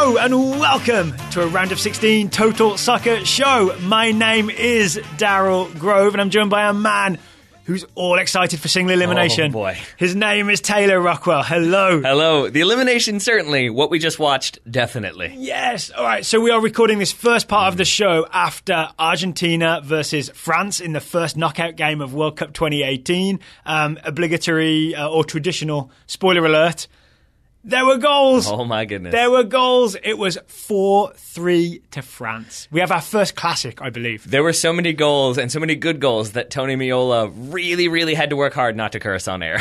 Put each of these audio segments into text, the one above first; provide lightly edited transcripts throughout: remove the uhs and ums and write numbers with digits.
Hello and welcome to a round of 16 Total Soccer show. My name is Daryl Grove and I'm joined by a man who's all excited for single elimination. Oh, boy. His name is Taylor Rockwell. Hello. Hello. The elimination, certainly. What we just watched, definitely. Yes. All right. So we are recording this first part of the show after Argentina versus France in the first knockout game of World Cup 2018. Obligatory or traditional spoiler alert. There were goals. Oh, my goodness. There were goals. It was 4-3 to France. We have our first classic, I believe. There were so many goals and so many good goals that Tony Meola really had to work hard not to curse on air.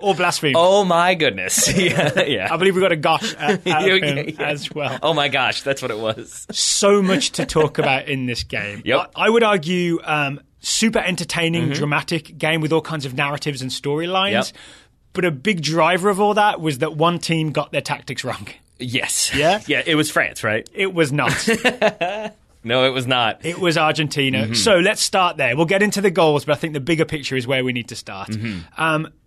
Or blaspheme. Oh, my goodness. Yeah. I believe we got a gosh out of him as well. Oh, my gosh. That's what it was. So much to talk about in this game. Yep. I would argue super entertaining, dramatic game with all kinds of narratives and storylines. Yep. But a big driver of all that was that one team got their tactics wrong. Yes. Yeah? Yeah, it was France, right? It was not. No, it was not. It was Argentina. So let's start there. We'll get into the goals, but I think the bigger picture is where we need to start.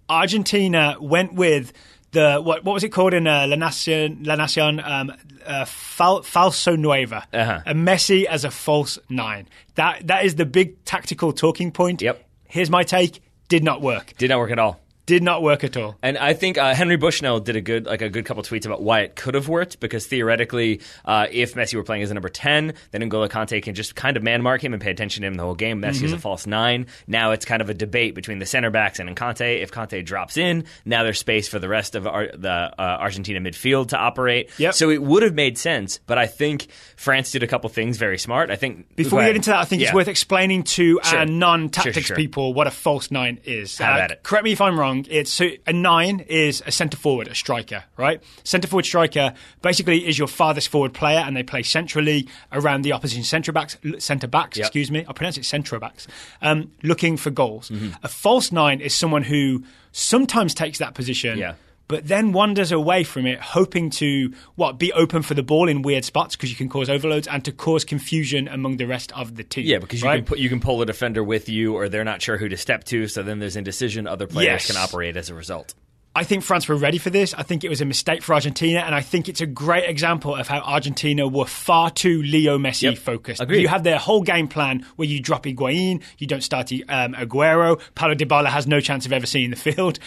Argentina went with the, what was it called in La Nacion? Falso Nueva. A Messi as a false nine. That is the big tactical talking point. Yep. Here's my take. Did not work. Did not work at all. Did not work at all. And I think Henry Bushnell did a good couple tweets about why it could have worked, because theoretically, if Messi were playing as a number 10, then N'Golo Kante can just kind of man-mark him and pay attention to him the whole game. Messi is a false 9. Now it's kind of a debate between the center backs and Kante. If Kante drops in, now there's space for the rest of the Argentina midfield to operate. Yep. So it would have made sense, but I think France did a couple things very smart. I think before we get into that, I think it's worth explaining to our non-tactics people what a false 9 is. Have at it. Correct me if I'm wrong. It's a 9 is a centre forward, a striker, right? Centre forward striker basically is your farthest forward player, and they play centrally around the opposition centre backs. Excuse me, I pronounce it centre backs. Looking for goals. A false 9 is someone who sometimes takes that position. But then wanders away from it, hoping to, be open for the ball in weird spots, because you can cause overloads, and to cause confusion among the rest of the team. Yeah, because you can pull a defender with you, or they're not sure who to step to, so then there's indecision. Other players can operate as a result. I think France were ready for this. I think it was a mistake for Argentina, and I think it's a great example of how Argentina were far too Leo Messi focused. Agreed. You have their whole game plan where you drop Higuain, you don't start Aguero, Paulo Dybala has no chance of ever seeing the field,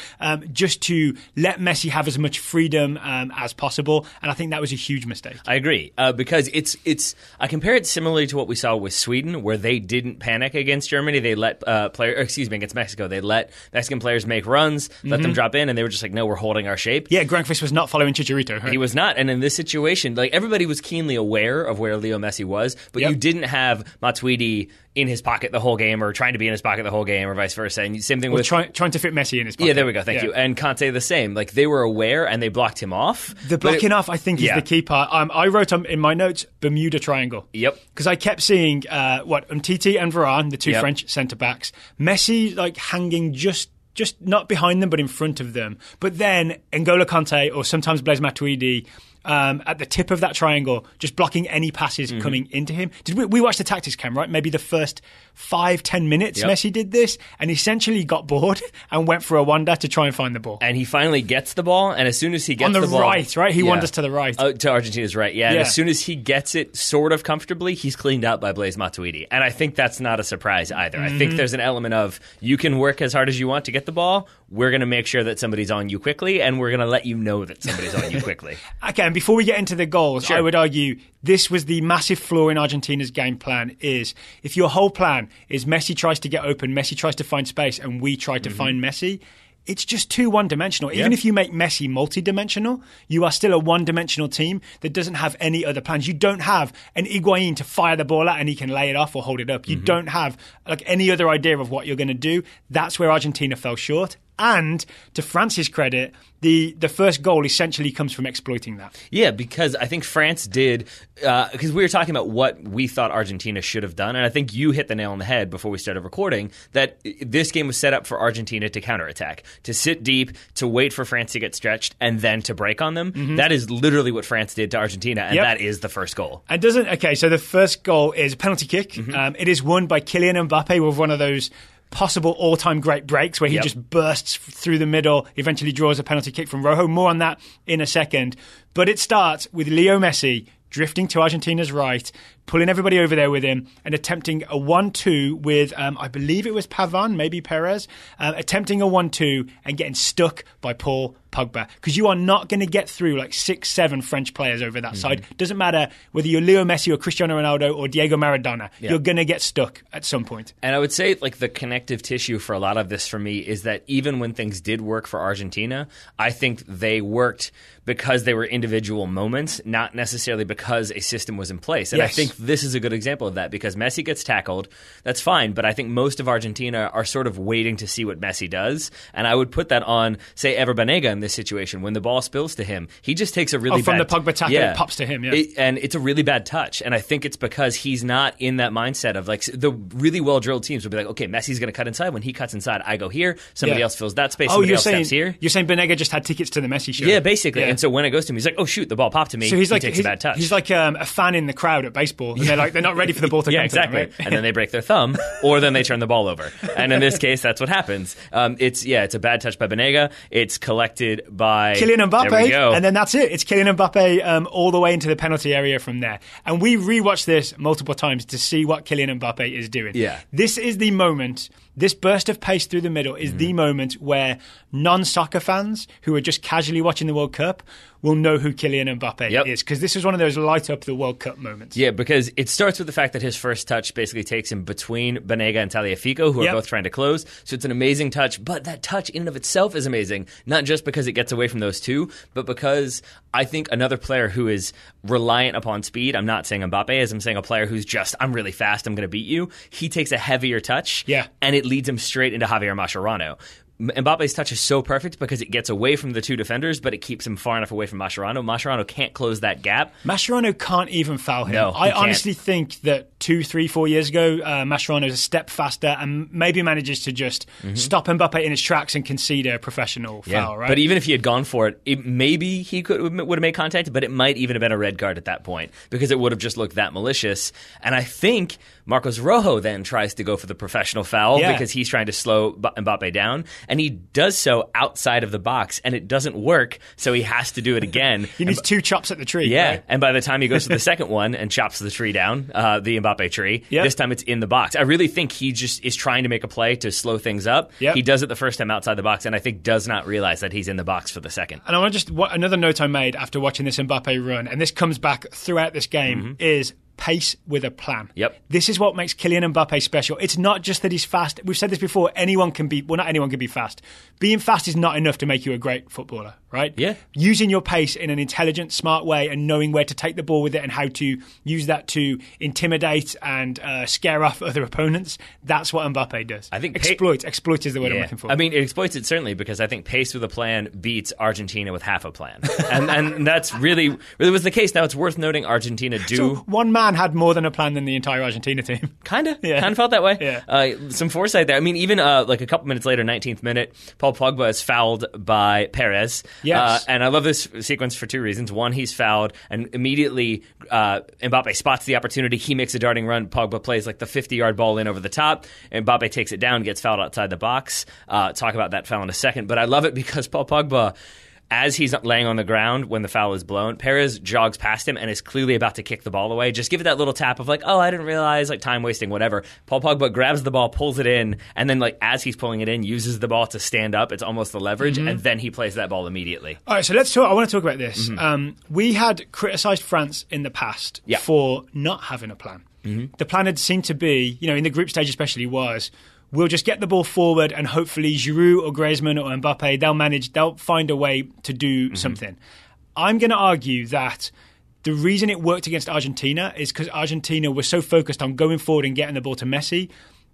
just to let Messi have as much freedom as possible, and I think that was a huge mistake. I agree, because it's I compare it similarly to what we saw with Sweden, where they didn't panic against Germany. They let against Mexico. They let Mexican players make runs, let them drop in, and they were just like, no, we're holding our shape. Yeah, Grankvist was not following Chicharito. Right? He was not. And in this situation, everybody was keenly aware of where Leo Messi was, but you didn't have Matuidi in his pocket the whole game, or trying to be in his pocket the whole game, or vice versa. And same thing with trying to fit Messi in his pocket. Yeah, there we go. Thank you. And Kante the same. They were aware and they blocked him off. The blocking off, I think, is the key part. I wrote in my notes Bermuda Triangle. Yep. Because I kept seeing Umtiti and Varane, the two French centre backs, Messi hanging just not behind them, but in front of them. But then N'Golo Kante, or sometimes Blaise Matuidi, at the tip of that triangle, just blocking any passes coming into him. We watched the tactics cam, right? Maybe the first 5-10 minutes Messi did this, and essentially got bored and went for a wander to try and find the ball. And he finally gets the ball, and as soon as he gets the ball... On the right, right? He wanders to the right. To Argentina's right, yeah. And as soon as he gets it sort of comfortably, he's cleaned out by Blaise Matuidi. And I think that's not a surprise either. I think there's an element of, you can work as hard as you want to get the ball, we're going to make sure that somebody's on you quickly, and we're going to let you know that somebody's on you quickly. Okay, and before we get into the goals, I would argue this was the massive flaw in Argentina's game plan, is if your whole plan is Messi tries to get open, Messi tries to find space, and we try to find Messi, it's just too one-dimensional. Even if you make Messi multi-dimensional, you are still a one-dimensional team that doesn't have any other plans. You don't have an Higuain to fire the ball at and he can lay it off or hold it up. You don't have any other idea of what you're going to do. That's where Argentina fell short. And to France's credit, the first goal essentially comes from exploiting that. Yeah, because I think France did, because we were talking about what we thought Argentina should have done, and I think you hit the nail on the head before we started recording, that this game was set up for Argentina to counterattack, to sit deep, to wait for France to get stretched, and then to break on them. That is literally what France did to Argentina, and that is the first goal. So the first goal is a penalty kick. It is won by Kylian Mbappe with one of those possible all-time great breaks where he just bursts through the middle, eventually draws a penalty kick from Rojo. More on that in a second. But it starts with Leo Messi drifting to Argentina's right, pulling everybody over there with him, and attempting a 1-2 with, I believe it was Pavón, maybe Perez, attempting a 1-2 and getting stuck by Paul Pogba. Because you are not going to get through like 6-7 French players over that side. Doesn't matter whether you're Leo Messi or Cristiano Ronaldo or Diego Maradona. You're going to get stuck at some point. And I would say like the connective tissue for a lot of this for me is that even when things did work for Argentina, I think they worked because they were individual moments, not necessarily because a system was in place. And I think this is a good example of that because Messi gets tackled. That's fine. But I think most of Argentina are sort of waiting to see what Messi does. And I would put that on, say, Ever Banega in this situation. When the ball spills to him, he just takes a really from bad... the Pogba tackle, it pops to him, and it's a really bad touch. And I think it's because he's not in that mindset of like the really well-drilled teams will be like, okay, Messi's going to cut inside. When he cuts inside, I go here. Somebody else fills that space. Somebody else steps here. You're saying Banega just had tickets to the Messi show? Yeah, basically. And so when it goes to him, he's like, oh, shoot, the ball popped to me. So he takes a bad touch. He's like a fan in the crowd at baseball. And they're not ready for the ball to come exactly. to them, right? And then they break their thumb, or then they turn the ball over. And in this case, that's what happens. It's a bad touch by Banega. It's collected by Kylian Mbappe. There we go. And then that's it. It's Kylian Mbappe all the way into the penalty area from there. And we rewatched this multiple times to see what Kylian Mbappe is doing. Yeah. This is the moment. This burst of pace through the middle is the moment where non-soccer fans who are just casually watching the World Cup will know who Kylian Mbappe is, because this is one of those light up the World Cup moments. Yeah, because it starts with the fact that his first touch basically takes him between Banega and Tagliafico, who are both trying to close. So it's an amazing touch, but that touch in and of itself is amazing, not just because it gets away from those two, but because I think another player who is reliant upon speed, I'm not saying Mbappe is, I'm saying a player who's just, I'm really fast, I'm going to beat you, he takes a heavier touch, and it leads him straight into Javier Mascherano. Mbappe's touch is so perfect because it gets away from the two defenders, but it keeps him far enough away from Mascherano. Mascherano can't close that gap. Mascherano can't even foul him. No, I honestly think that 2, 3, 4 years ago, Mascherano is a step faster and maybe manages to just stop Mbappe in his tracks and concede a professional foul, right? But even if he had gone for it, maybe he would have made contact, but it might even have been a red card at that point because it would have just looked that malicious. And I think Marcos Rojo then tries to go for the professional foul because he's trying to slow Mbappe down. And he does so outside of the box, and it doesn't work, so he has to do it again. He needs 2 chops at the tree. Yeah, right? And by the time he goes to the second one and chops the tree down, the Mbappe tree, this time it's in the box. I really think he just is trying to make a play to slow things up. He does it the first time outside the box, and I think does not realize that he's in the box for the second. And I want to just, another note I made after watching this Mbappe run, and this comes back throughout this game, is pace with a plan. This is what makes Kylian Mbappe special. It's not just that he's fast. We've said this before. Not anyone can be fast. Being fast is not enough to make you a great footballer, right? Using your pace in an intelligent, smart way and knowing where to take the ball with it and how to use that to intimidate and scare off other opponents. That's what Mbappe does. I think exploit is the word I'm looking for. I mean, it exploits it certainly because I think pace with a plan beats Argentina with half a plan. and that's really was the case. Now it's worth noting Argentina So one man had more than a plan than the entire Argentina team. Kind of felt that way. Some foresight there. I mean, even like a couple minutes later, 19th minute, Paul Pogba is fouled by Perez. And I love this sequence for 2 reasons. One, he's fouled, and immediately Mbappe spots the opportunity. He makes a darting run. Pogba plays like the 50-yard ball in over the top. Mbappe takes it down, gets fouled outside the box. Talk about that foul in a second. But I love it because Paul Pogba, as he's laying on the ground when the foul is blown, Perez jogs past him and is clearly about to kick the ball away. Just give it that little tap of like, oh, I didn't realize, like time wasting, whatever. Paul Pogba grabs the ball, pulls it in, and then like as he's pulling it in, uses the ball to stand up. It's almost the leverage, and then he plays that ball immediately. All right, so let's talk. I want to talk about this. We had criticised France in the past for not having a plan. The plan had seemed to be, in the group stage especially, was we'll just get the ball forward and hopefully Giroud or Griezmann or Mbappe, they'll find a way to do something. I'm going to argue that the reason it worked against Argentina is because Argentina was so focused on going forward and getting the ball to Messi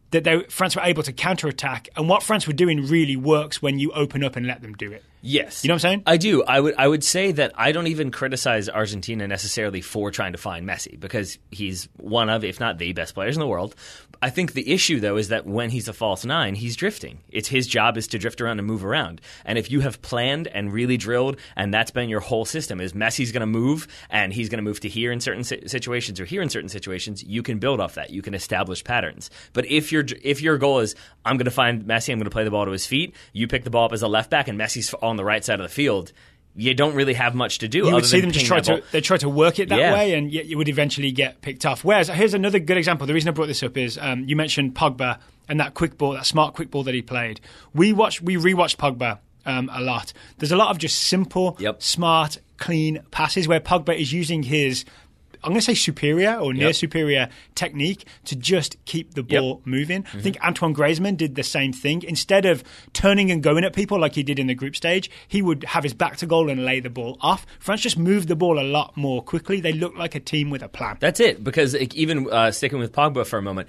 that France were able to counterattack. And what France were doing really works when you open up and let them do it. Yes. You know what I'm saying? I do. I would say that I don't even criticize Argentina necessarily for trying to find Messi because he's one of, if not the best players in the world. I think the issue, though, is that when he's a false nine, he's drifting. It's his job is to drift around and move around. And if you have planned and really drilled, and that's been your whole system, is Messi's going to move, and he's going to move to here in certain situations or here in certain situations, you can build off that. You can establish patterns. But if your goal is, I'm going to find Messi, I'm going to play the ball to his feet, you pick the ball up as a left back, and Messi's on the right side of the field, you don't really have much to do. You would see them just try to work it that way, and yet you would eventually get picked off. Whereas, here's another good example. The reason I brought this up is you mentioned Pogba and that quick ball, that smart quick ball that he played. We rewatched Pogba a lot. There's a lot of just simple, smart, clean passes where Pogba is using his, I'm going to say superior or near superior technique to just keep the ball moving. I think Antoine Griezmann did the same thing. Instead of turning and going at people like he did in the group stage, he would have his back to goal and lay the ball off. France just moved the ball a lot more quickly. They looked like a team with a plan. That's it, because even sticking with Pogba for a moment,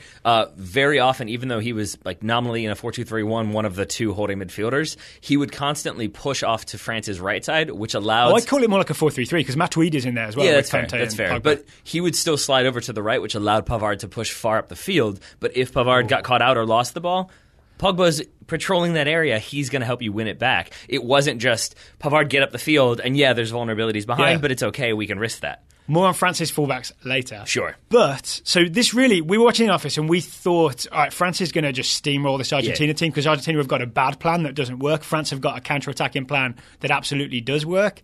very often, even though he was like nominally in a 4-2-3-1, one of the two holding midfielders, he would constantly push off to France's right side, which allowed... I'd call it more like a 4-3-3 because Matuidi is in there as well. Yeah, that's fair. That's fair. Pogba. But he would still slide over to the right, which allowed Pavard to push far up the field. But if Pavard got caught out or lost the ball, Pogba's patrolling that area. He's going to help you win it back. It wasn't just Pavard get up the field, and there's vulnerabilities behind, but it's okay. We can risk that. More on France's fullbacks later. Sure. But, so this really, we were watching the office and we thought, all right, France is going to just steamroll this Argentina team because Argentina have got a bad plan that doesn't work. France have got a counter-attacking plan that absolutely does work.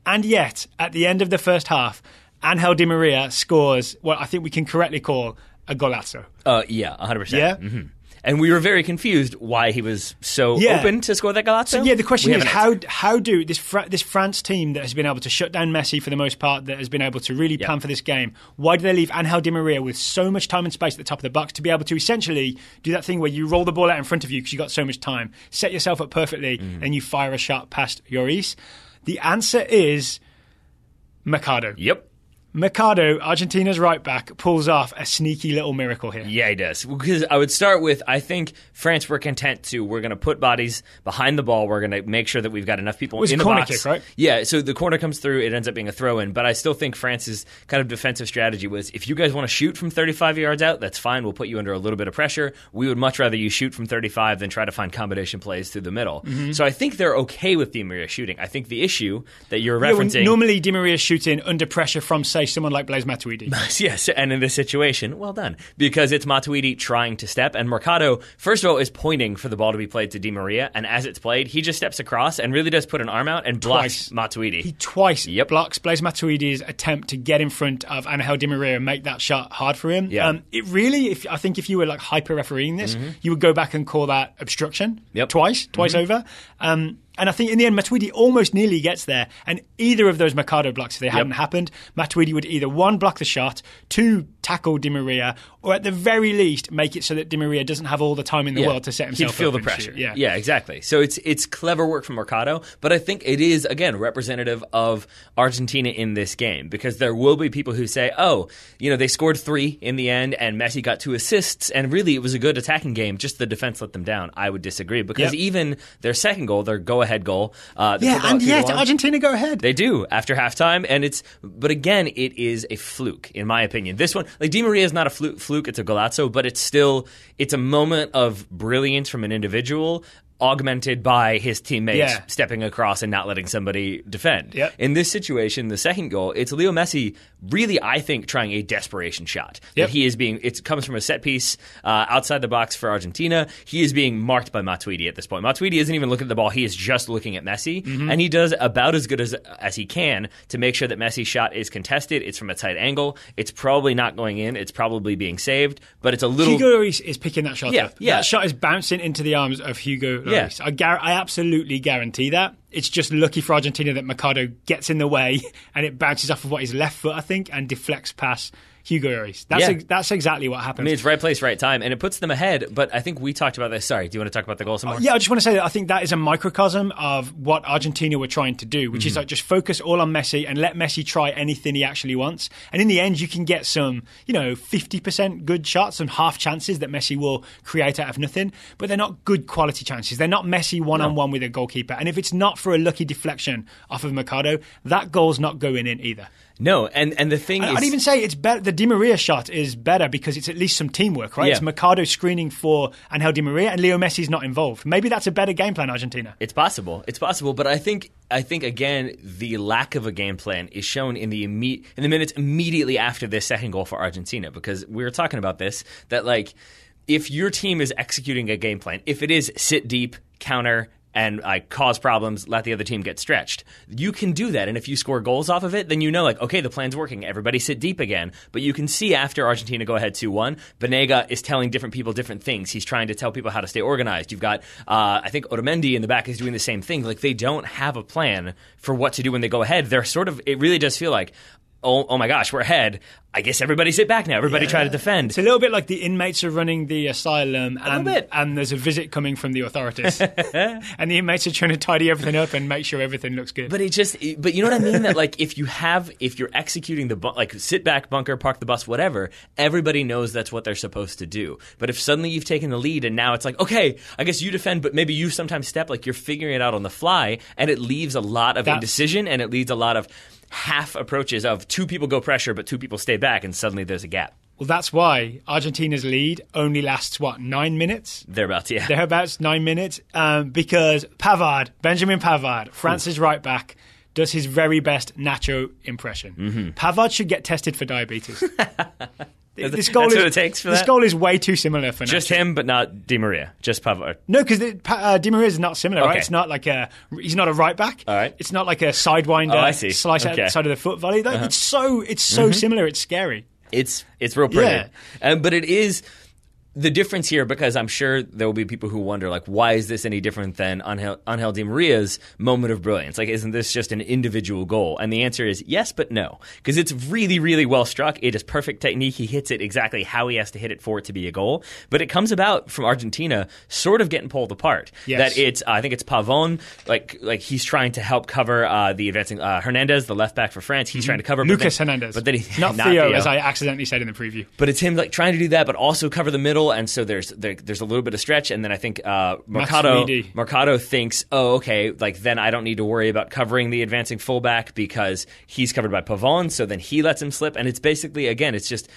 And yet, at the end of the first half, Angel Di Maria scores what I think we can correctly call a golazo. 100%. Yeah? Mm-hmm. And we were very confused why he was so open to score that golazo. So, the question is, how do this France team that has been able to shut down Messi for the most part, that has been able to really plan for this game, why do they leave Angel Di Maria with so much time and space at the top of the box to be able to essentially do that thing where you roll the ball out in front of you because you've got so much time, set yourself up perfectly, and you fire a shot past Lloris? The answer is Mercado. Yep. Mercado, Argentina's right back, pulls off a sneaky little miracle here. Yeah, he does. Because I would start with, I think France were content to, we're going to put bodies behind the ball. We're going to make sure that we've got enough people in the box. It was a corner kick, right? Yeah, so the corner comes through. It ends up being a throw-in. But I still think France's kind of defensive strategy was, if you guys want to shoot from 35 yards out, that's fine. We'll put you under a little bit of pressure. We would much rather you shoot from 35 than try to find combination plays through the middle. Mm-hmm. So I think they're okay with Di Maria shooting. I think the issue that you're referencing... normally Di Maria's shooting under pressure from, say, someone like Blaise Matuidi. Yes, and in this situation, well done. Because it's Matuidi trying to step, and Mercado, first of all, is pointing for the ball to be played to Di Maria, and as it's played, he just steps across and really does put an arm out and blocks Matuidi. He twice blocks Blaise Matuidi's attempt to get in front of Angel Di Maria and make that shot hard for him. Yeah. It really, I think if you were like hyper-refereeing this, you would go back and call that obstruction twice over. And I think in the end, Matuidi almost nearly gets there. And either of those Mercado blocks, if they hadn't happened, Matuidi would either, one, block the shot, two, tackle Di Maria, or at the very least, make it so that Di Maria doesn't have all the time in the world to set himself up. He'd feel the pressure. Yeah, exactly. So it's clever work from Mercado, but I think it is, again, representative of Argentina in this game, because there will be people who say, they scored 3 in the end, and Messi got 2 assists, and really it was a good attacking game, just the defense let them down. I would disagree, because even their second goal, their go-ahead goal... and yet Argentina go ahead. They do, after halftime, but again, it is a fluke, in my opinion. This one, like Di Maria is not a fluke, it's a golazo, but it's a moment of brilliance from an individual augmented by his teammates stepping across and not letting somebody defend. Yep. In this situation, the second goal, it's Leo Messi really, I think, trying a desperation shot. That he is it comes from a set piece outside the box for Argentina. He is being marked by Matuidi at this point. Matuidi isn't even looking at the ball. He is just looking at Messi. Mm-hmm. And he does about as good as he can to make sure that Messi's shot is contested. It's from a tight angle. It's probably not going in. It's probably being saved. But it's a little... Hugo Lloris is picking that shot up. Yeah. That shot is bouncing into the arms of Hugo Lloris. Yeah. I absolutely guarantee that. It's just lucky for Argentina that Mercado gets in the way and it bounces off of his left foot, I think, and deflects past Hugo Lloris. That's exactly what happens. I mean, it's right place, right time, and it puts them ahead. But I think we talked about this. Sorry, do you want to talk about the goal some more? Yeah, I just want to say that I think that is a microcosm of what Argentina were trying to do, which is like just focus all on Messi and let Messi try anything he actually wants. And in the end, you can get some, 50% good shots and half chances that Messi will create out of nothing, but they're not good quality chances. They're not Messi one-on-one with a goalkeeper. And if it's not for a lucky deflection off of Mercado, that goal's not going in either. No, and the thing is... I'd even say it's better. The Di Maria shot is better because it's at least some teamwork, right? Yeah. It's Mercado screening for Angel Di Maria and Leo Messi's not involved. Maybe that's a better game plan, Argentina. It's possible, but I think again the lack of a game plan is shown in the minutes immediately after this second goal for Argentina, because we were talking about this, that like if your team is executing a game plan, if it is sit deep, counter, and cause problems, let the other team get stretched, you can do that. And if you score goals off of it, then you know, like, okay, the plan's working. Everybody sit deep again. But you can see after Argentina go ahead 2-1, Banega is telling different people different things. He's trying to tell people how to stay organized. You've got, I think Otamendi in the back is doing the same thing. Like, they don't have a plan for what to do when they go ahead. They're sort of, it really does feel like, oh my gosh, we're ahead. I guess everybody sit back now. Everybody try to defend. It's a little bit like the inmates are running the asylum and there's a visit coming from the authorities. And the inmates are trying to tidy everything up and make sure everything looks good. But you know what I mean? That like if you're executing the sit back, bunker, park the bus, whatever, everybody knows that's what they're supposed to do. But if suddenly you've taken the lead and now it's like, okay, I guess you defend, but maybe you sometimes step, like you're figuring it out on the fly, and it leaves a lot of indecision, and it leads a lot of half approaches of two people go pressure, but two people stay back, and suddenly there's a gap. Well, that's why Argentina's lead only lasts, 9 minutes? Thereabouts, yeah. Thereabouts 9 minutes, because Benjamin Pavard, France's right back, does his very best Nacho impression. Mm-hmm. Pavard should get tested for diabetes. That's what it takes for that? This goal is way too similar for Nacho. Just him, but not Di Maria. Just Pavard. No, because Di Maria is not similar, right? It's not like he's not a right back. All right. It's not like a sidewinder, slice outside of the foot volley. It's so similar. It's scary. It's real pretty. Yeah. But it is the difference here, because I'm sure there will be people who wonder, like, why is this any different than Angel Di Maria's moment of brilliance? Like, isn't this just an individual goal? And the answer is yes, but no. Because it's really, really well struck. It is perfect technique. He hits it exactly how he has to hit it for it to be a goal. But it comes about from Argentina sort of getting pulled apart. Yes. That I think it's Pavon, like he's trying to help cover the advancing Hernandez, the left back for France. He's trying to cover Lucas Hernandez. But then not Theo, as I accidentally said in the preview. But it's him like trying to do that, but also cover the middle. And so there's a little bit of stretch, and then I think Mercado thinks, oh, okay, like then I don't need to worry about covering the advancing fullback because he's covered by Pavon, so then he lets him slip, and it's basically, again, it's just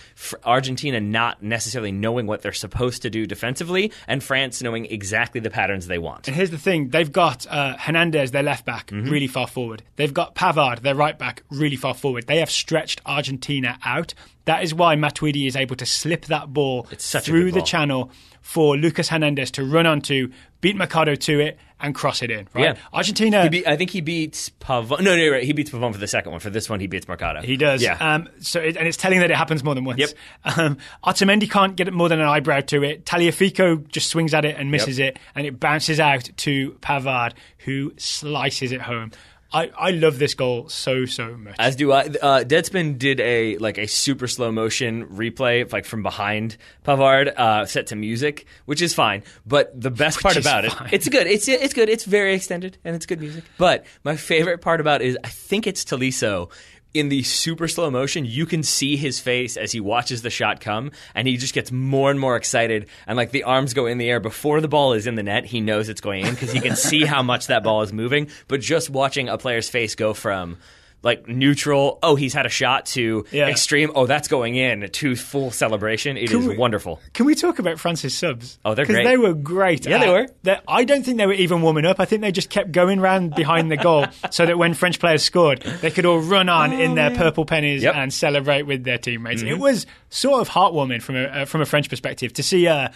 Argentina not necessarily knowing what they're supposed to do defensively, and France knowing exactly the patterns they want. And here's the thing, they've got Hernandez, their left back, really far forward. They've got Pavard, their right back, really far forward. They have stretched Argentina out. That is why Matuidi is able to slip that ball through the channel for Lucas Hernandez to run onto, beat Mercado to it, and cross it in. Right? Yeah. Argentina. I think he beats Pavon. No, right. He beats Pavon for the second one. For this one, he beats Mercado. He does. Yeah. And it's telling that it happens more than once. Yep. Otamendi can't get more than an eyebrow to it. Tagliafico just swings at it and misses it, and it bounces out to Pavard, who slices it home. I love this goal so much. As do I. Deadspin did a super slow motion replay, like from behind Pavard, set to music, which is fine. But the best part about it, it's good. It's good. It's very extended and it's good music. But my favorite part about it is I think it's Tolisso. In the super slow motion, you can see his face as he watches the shot come, and he just gets more and more excited, and like the arms go in the air before the ball is in the net. He knows it's going in because he can see how much that ball is moving. But just watching a player's face go from like neutral, oh, he's had a shot, to extreme, oh, that's going in, to full celebration. It is wonderful. Can we talk about France's subs? Oh, they're great. Because they were great. Yeah, they were. I don't think they were even warming up. I think they just kept going round behind the goal so that when French players scored, they could all run on in their purple pennies and celebrate with their teammates. Mm-hmm. It was sort of heartwarming from a French perspective to see a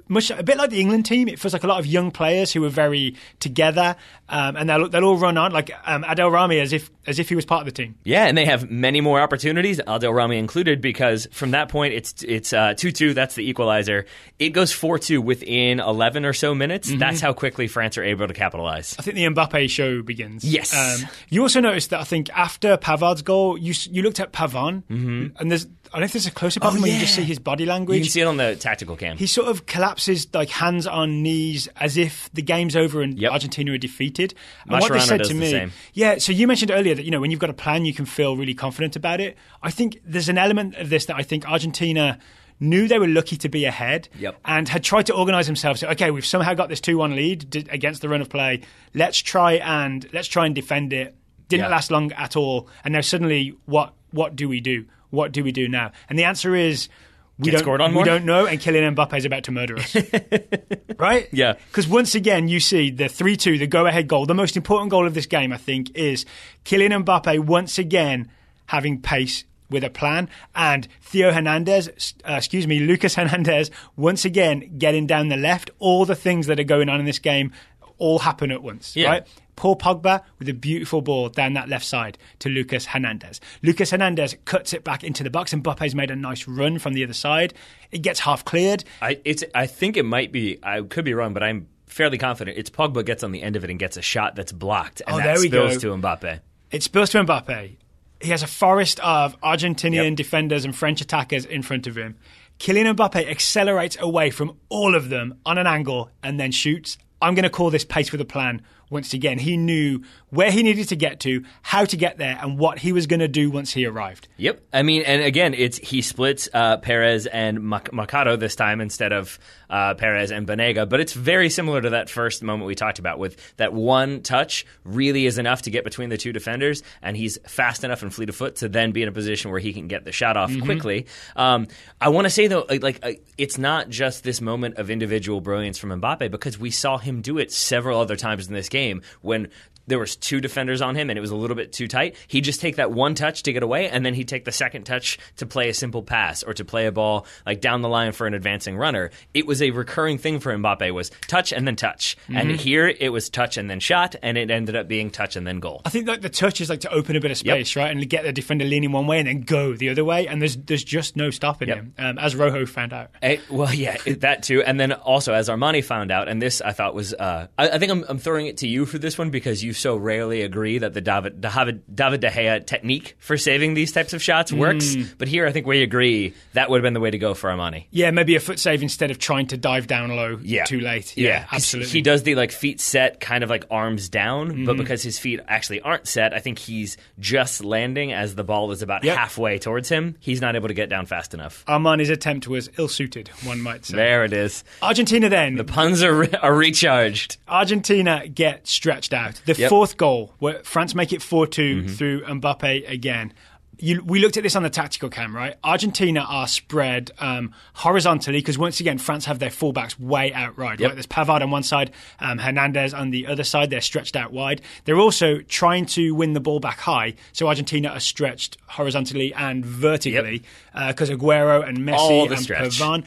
bit like the England team. It feels like a lot of young players who are very together, and they'll all run on, like Adel Rami, as if he was part of the team. Yeah, and they have many more opportunities, Adel Rami included, because from that point it's 2-2. That's the equalizer. It goes 4-2 within 11 or so minutes. Mm-hmm. That's how quickly France are able to capitalize. I think the Mbappe show begins. Yes. You also noticed that I think after Pavard's goal, you looked at Pavon, and don't know if there's a close-up of him where you just see his body language. You can see it on the tactical cam. He sort of collapses, like hands on knees, as if the game's over and Argentina are defeated. And what they said to me, so you mentioned earlier that when you've got a plan, you can feel really confident about it. I think there's an element of this that I think Argentina knew they were lucky to be ahead and had tried to organise themselves. So, okay, we've somehow got this 2-1 lead against the run of play. Let's try and defend it. Didn't last long at all. And now suddenly, what do we do? What do we do now? And the answer is we don't know, and Kylian Mbappe is about to murder us. Right? Yeah. Because once again, you see the 3-2, the go-ahead goal. The most important goal of this game, I think, is Kylian Mbappe once again having pace with a plan, and Lucas Hernandez once again getting down the left. All the things that are going on in this game all happen at once, right? Paul Pogba with a beautiful ball down that left side to Lucas Hernandez. Lucas Hernandez cuts it back into the box, and Mbappe's made a nice run from the other side. It gets half cleared. I think it might be, I could be wrong, but I'm fairly confident it's Pogba gets on the end of it and gets a shot that's blocked, and that spills to Mbappe. It spills to Mbappe. He has a forest of Argentinian defenders and French attackers in front of him. Kylian Mbappe accelerates away from all of them on an angle and then shoots. I'm going to call this pace with a plan once again. He knew where he needed to get to, how to get there, and what he was going to do once he arrived. Yep. I mean, and again, he splits Perez and Mercado this time instead of Perez and Banega, but it's very similar to that first moment we talked about, with that one touch really is enough to get between the two defenders, and he's fast enough and fleet of foot to then be in a position where he can get the shot off quickly. I want to say, though, it's not just this moment of individual brilliance from Mbappe, because we saw him do it several other times in this game when there was two defenders on him and it was a little bit too tight. He'd just take that one touch to get away, and then he'd take the second touch to play a simple pass or to play a ball like down the line for an advancing runner. It was a recurring thing for Mbappe, was touch and then touch. And here it was touch and then shot, and it ended up being touch and then goal. I think the touch is like to open a bit of space, right? And get the defender leaning one way and then go the other way, and there's just no stopping him, as Rojo found out. That too. And then also, as Armani found out, and this I thought was, I think I'm throwing it to you for this one because you so rarely agree that the David De Gea technique for saving these types of shots works. But here I think we agree that would have been the way to go for Armani. Yeah, maybe a foot save instead of trying to dive down low too late. Yeah, absolutely. He does the feet set, kind of like arms down, but because his feet actually aren't set, I think he's just landing as the ball is about halfway towards him. He's not able to get down fast enough. Armani's attempt was ill-suited, one might say. There it is. Argentina then. The puns are recharged. Argentina get stretched out. The fourth goal, where France make it 4-2 through Mbappe again. We looked at this on the tactical cam, right? Argentina are spread horizontally because, once again, France have their fullbacks way out right? There's Pavard on one side, Hernandez on the other side. They're stretched out wide. They're also trying to win the ball back high, so Argentina are stretched horizontally and vertically because Aguero and Messi and Pavard.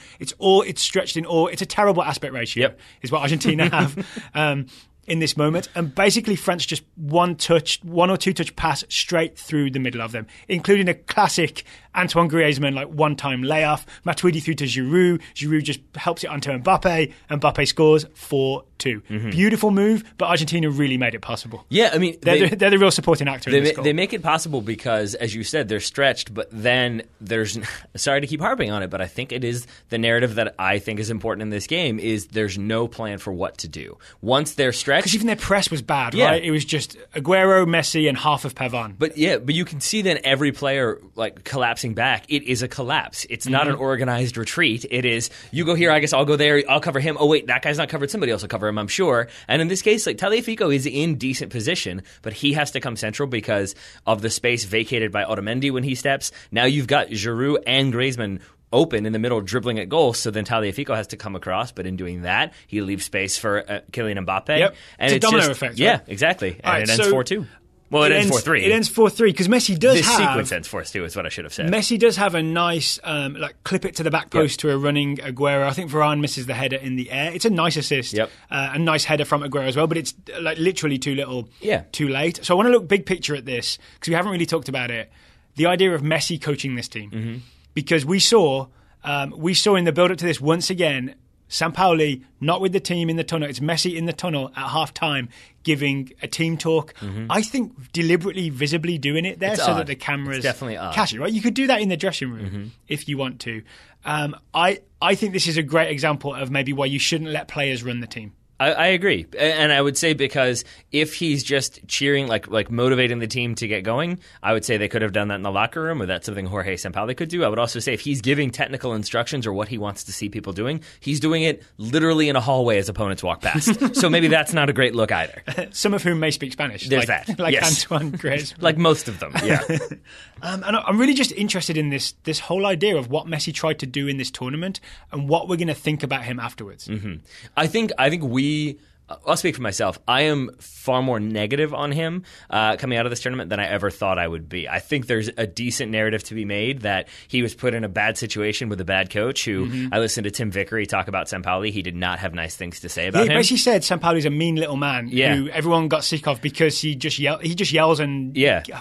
It's stretched in all. It's a terrible aspect ratio, is what Argentina have. In this moment, and basically France just one or two touch pass straight through the middle of them, including a classic Antoine Griezmann one-time layoff. Matuidi through to Giroud. Giroud just helps it onto Mbappe. Mbappe scores 4-2. Beautiful move, but Argentina really made it possible. Yeah, I mean, they're the real supporting actor in this goal. They make it possible because, as you said, they're stretched, but then there's, sorry to keep harping on it, but I think it is the narrative that I think is important in this game, is there's no plan for what to do. Once they're stretched... Because even their press was bad, right? It was just Aguero, Messi, and half of Pavard. But you can see then every player collapsing back. It is a collapse. It's not an organized retreat. It is, you go here, I guess I'll go there, I'll cover him. Oh wait, that guy's not covered, somebody else will cover him, I'm sure. And in this case, Tagliafico is in decent position, but he has to come central because of the space vacated by Otamendi when he steps. Now you've got Giroud and Griezmann open in the middle, dribbling at goal, so then Tagliafico has to come across, but in doing that, he leaves space for Kylian Mbappe. Yep. And it's a domino effect. Right? Yeah, exactly. And it ends 4-2. Well, it ends 4-3. It ends 4-3 because Messi does have... This sequence ends 4-2 is what I should have said. Messi does have a nice clip it to the back post to a running Aguero. I think Varane misses the header in the air. It's a nice assist. A nice header from Aguero as well, but it's literally too little, too late. So I want to look big picture at this because we haven't really talked about it. The idea of Messi coaching this team. Because we saw in the build-up to this, once again, Sampaoli not with the team in the tunnel. It's Messi in the tunnel at half-time giving a team talk. I think deliberately, visibly doing it there so that the cameras catch it, right? You could do that in the dressing room if you want to. I think this is a great example of maybe why you shouldn't let players run the team. I agree. And I would say because if he's just cheering, like motivating the team to get going, I would say they could have done that in the locker room, or that's something Jorge Sampaoli could do. I would also say if he's giving technical instructions or what he wants to see people doing, he's doing it literally in a hallway as opponents walk past. So maybe that's not a great look either. Some of whom may speak Spanish. There's that. Like yes. Antoine Griezmann. Like most of them, yeah. And I'm really just interested in this whole idea of what Messi tried to do in this tournament and what we're going to think about him afterwards. I think I'll speak for myself. I am far more negative on him coming out of this tournament than I ever thought I would be. I think there's a decent narrative to be made that he was put in a bad situation with a bad coach who I listened to Tim Vickery talk about Sampaoli. He did not have nice things to say about him. He basically said Sampaoli's a mean little man who everyone got sick of because he just yells and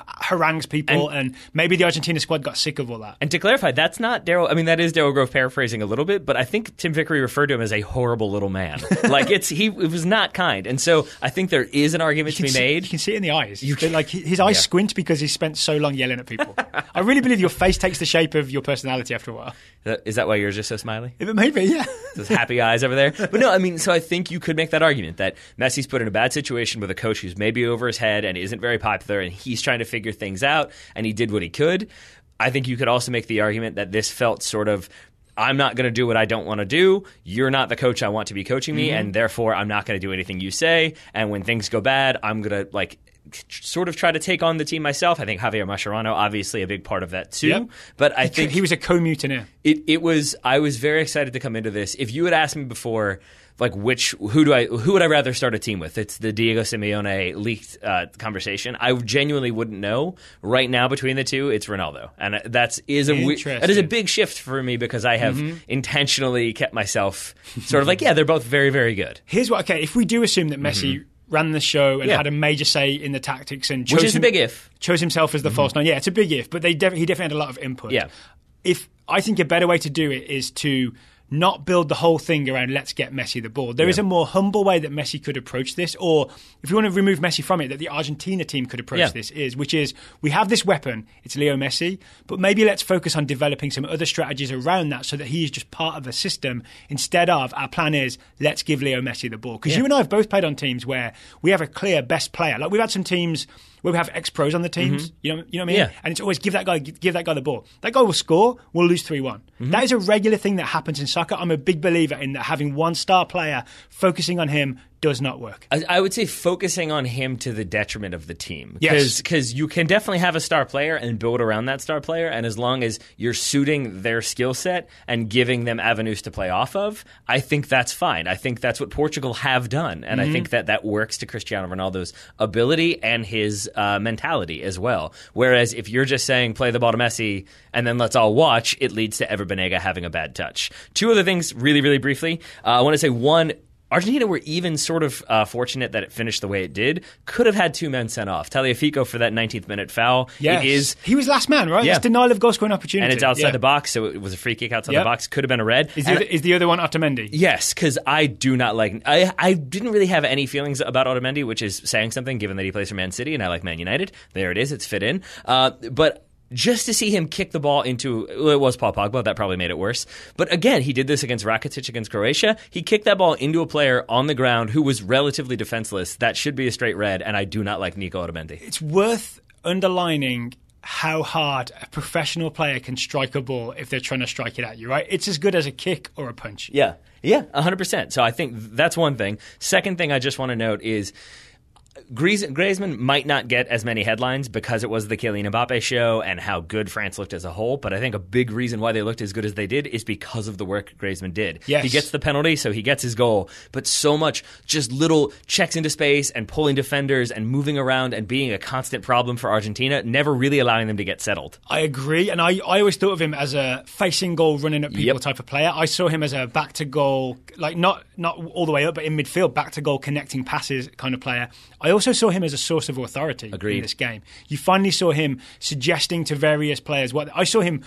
harangues people, and maybe the Argentina squad got sick of all that. And to clarify, that's not Daryl. I mean, that is Daryl Grove paraphrasing a little bit, but I think Tim Vickery referred to him as a horrible little man. It was not kind. And so I think there is an argument to be made. You can see it in the eyes. His eyes squint because he spent so long yelling at people. I really believe your face takes the shape of your personality after a while. Is that why yours are so smiley? Maybe, yeah. Those happy eyes over there. But no, I mean, so I think you could make that argument that Messi's put in a bad situation with a coach who's maybe over his head and isn't very popular, and he's trying to figure things out, and he did what he could. I think you could also make the argument that this felt sort of, I'm not going to do what I don't want to do. You're not the coach I want to be coaching me, and therefore I'm not going to do anything you say. And when things go bad, I'm going to sort of try to take on the team myself. I think Javier Mascherano, obviously a big part of that too. Yep. But I think he was a co-mutineer. I was very excited to come into this. If you had asked me before, who would I rather start a team with? It's the Diego Simeone leaked conversation. I genuinely wouldn't know right now between the two. It's Ronaldo, and that is a big shift for me because I have intentionally kept myself sort of they're both very, very good. Here's if we do assume that Messi ran the show and had a major say in the tactics and which is a big if, chose himself as the false nine. Yeah, it's a big if, but he definitely had a lot of input. Yeah, I think a better way to do it is to not build the whole thing around let's get Messi the ball. There is a more humble way that Messi could approach this, or if you want to remove Messi from it, that the Argentina team could approach this which is we have this weapon, it's Leo Messi, but maybe let's focus on developing some other strategies around that so that he is just part of a system instead of our plan is let's give Leo Messi the ball. Because you and I have both played on teams where we have a clear best player. Like we've had some teams where we have ex-pros on the teams, you know what I mean? Yeah. And it's always give that guy the ball. That guy will score, we'll lose 3-1. That is a regular thing that happens in soccer. I'm a big believer in that having one star player, focusing on him does not work. I would say focusing on him to the detriment of the team. Yes. Because you can definitely have a star player and build around that star player, and as long as you're suiting their skill set and giving them avenues to play off of, I think that's fine. I think that's what Portugal have done, and I think that works to Cristiano Ronaldo's ability and his mentality as well. Whereas if you're just saying play the ball to Messi and then let's all watch, it leads to Ever Banega having a bad touch. Two other things really, really briefly. I want to say one, Argentina were even sort of fortunate that it finished the way it did. Could have had two men sent off. Tagliafico for that 19th minute foul. Yes. He was last man, right? It's denial of goal scoring opportunity. And it's outside the box, so it was a free kick outside the box. Could have been a red. Is the other one Otamendi? Yes, because I do not like... I didn't really have any feelings about Otamendi, which is saying something given that he plays for Man City and I like Man United. There it is. It's fit in. But... just to see him kick the ball into... well, it was Paul Pogba. That probably made it worse. But again, he did this against Rakitic against Croatia. He kicked that ball into a player on the ground who was relatively defenseless. That should be a straight red, and I do not like Nico Otamendi. It's worth underlining how hard a professional player can strike a ball if they're trying to strike it at you, right? It's as good as a kick or a punch. Yeah, 100%. So I think that's one thing. Second thing I just want to note is... Griezmann might not get as many headlines because it was the Kylian Mbappe show and how good France looked as a whole, but I think a big reason why they looked as good as they did is because of the work Griezmann did. Yes. He gets the penalty, so he gets his goal, but so much just little checks into space and pulling defenders and moving around and being a constant problem for Argentina, never really allowing them to get settled. I agree, and I always thought of him as a facing goal, running at people type of player. I saw him as a back-to-goal, like not all the way up, but in midfield, back-to-goal, connecting passes kind of player. I also saw him as a source of authority in this game. You finally saw him suggesting to various players what I saw him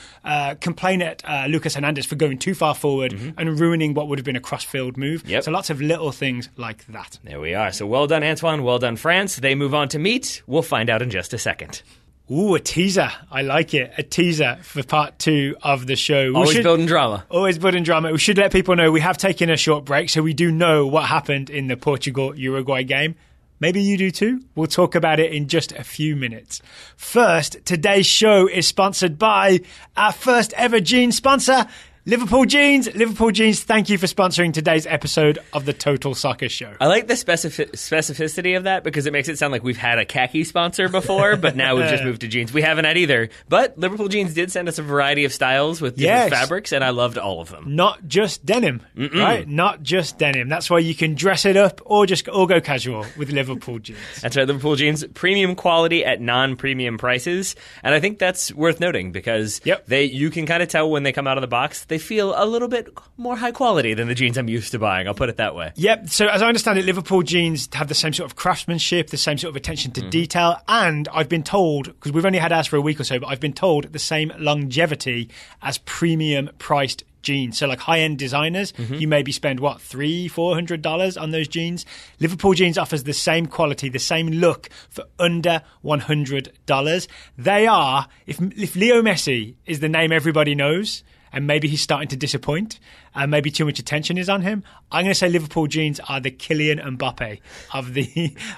complain at Lucas Hernandez for going too far forward and ruining what would have been a cross-field move. Yep. So lots of little things like that. There we are. So well done, Antoine. Well done, France. They move on to meet. We'll find out in just a second. Ooh, a teaser. I like it. A teaser for part 2 of the show. Always building drama. Always building drama. We should let people know we have taken a short break, so we do know what happened in the Portugal-Uruguay game. Maybe you do too. We'll talk about it in just a few minutes. First, today's show is sponsored by our first ever jeans sponsor, Liverpool Jeans. Liverpool Jeans, thank you for sponsoring today's episode of the Total Soccer Show. I like the specificity of that because it makes it sound like we've had a khaki sponsor before, but now we've just moved to jeans. We haven't had either. But Liverpool Jeans did send us a variety of styles with different fabrics, and I loved all of them. Not just denim, right? Not just denim. That's why you can dress it up or go casual with Liverpool Jeans. That's right, Liverpool Jeans, premium quality at non-premium prices. And I think that's worth noting because you can kind of tell when they come out of the box, they feel a little bit more high quality than the jeans I'm used to buying. I'll put it that way. Yep. So as I understand it, Liverpool jeans have the same sort of craftsmanship, the same sort of attention to detail. And I've been told, because we've only had ours for a week or so, but I've been told the same longevity as premium priced jeans. So like high-end designers, you maybe spend, $300-$400 on those jeans. Liverpool Jeans offers the same quality, the same look for under $100. They are, if Leo Messi is the name everybody knows, and maybe he's starting to disappoint, and maybe too much attention is on him, I'm going to say Liverpool Jeans are the Kylian Mbappe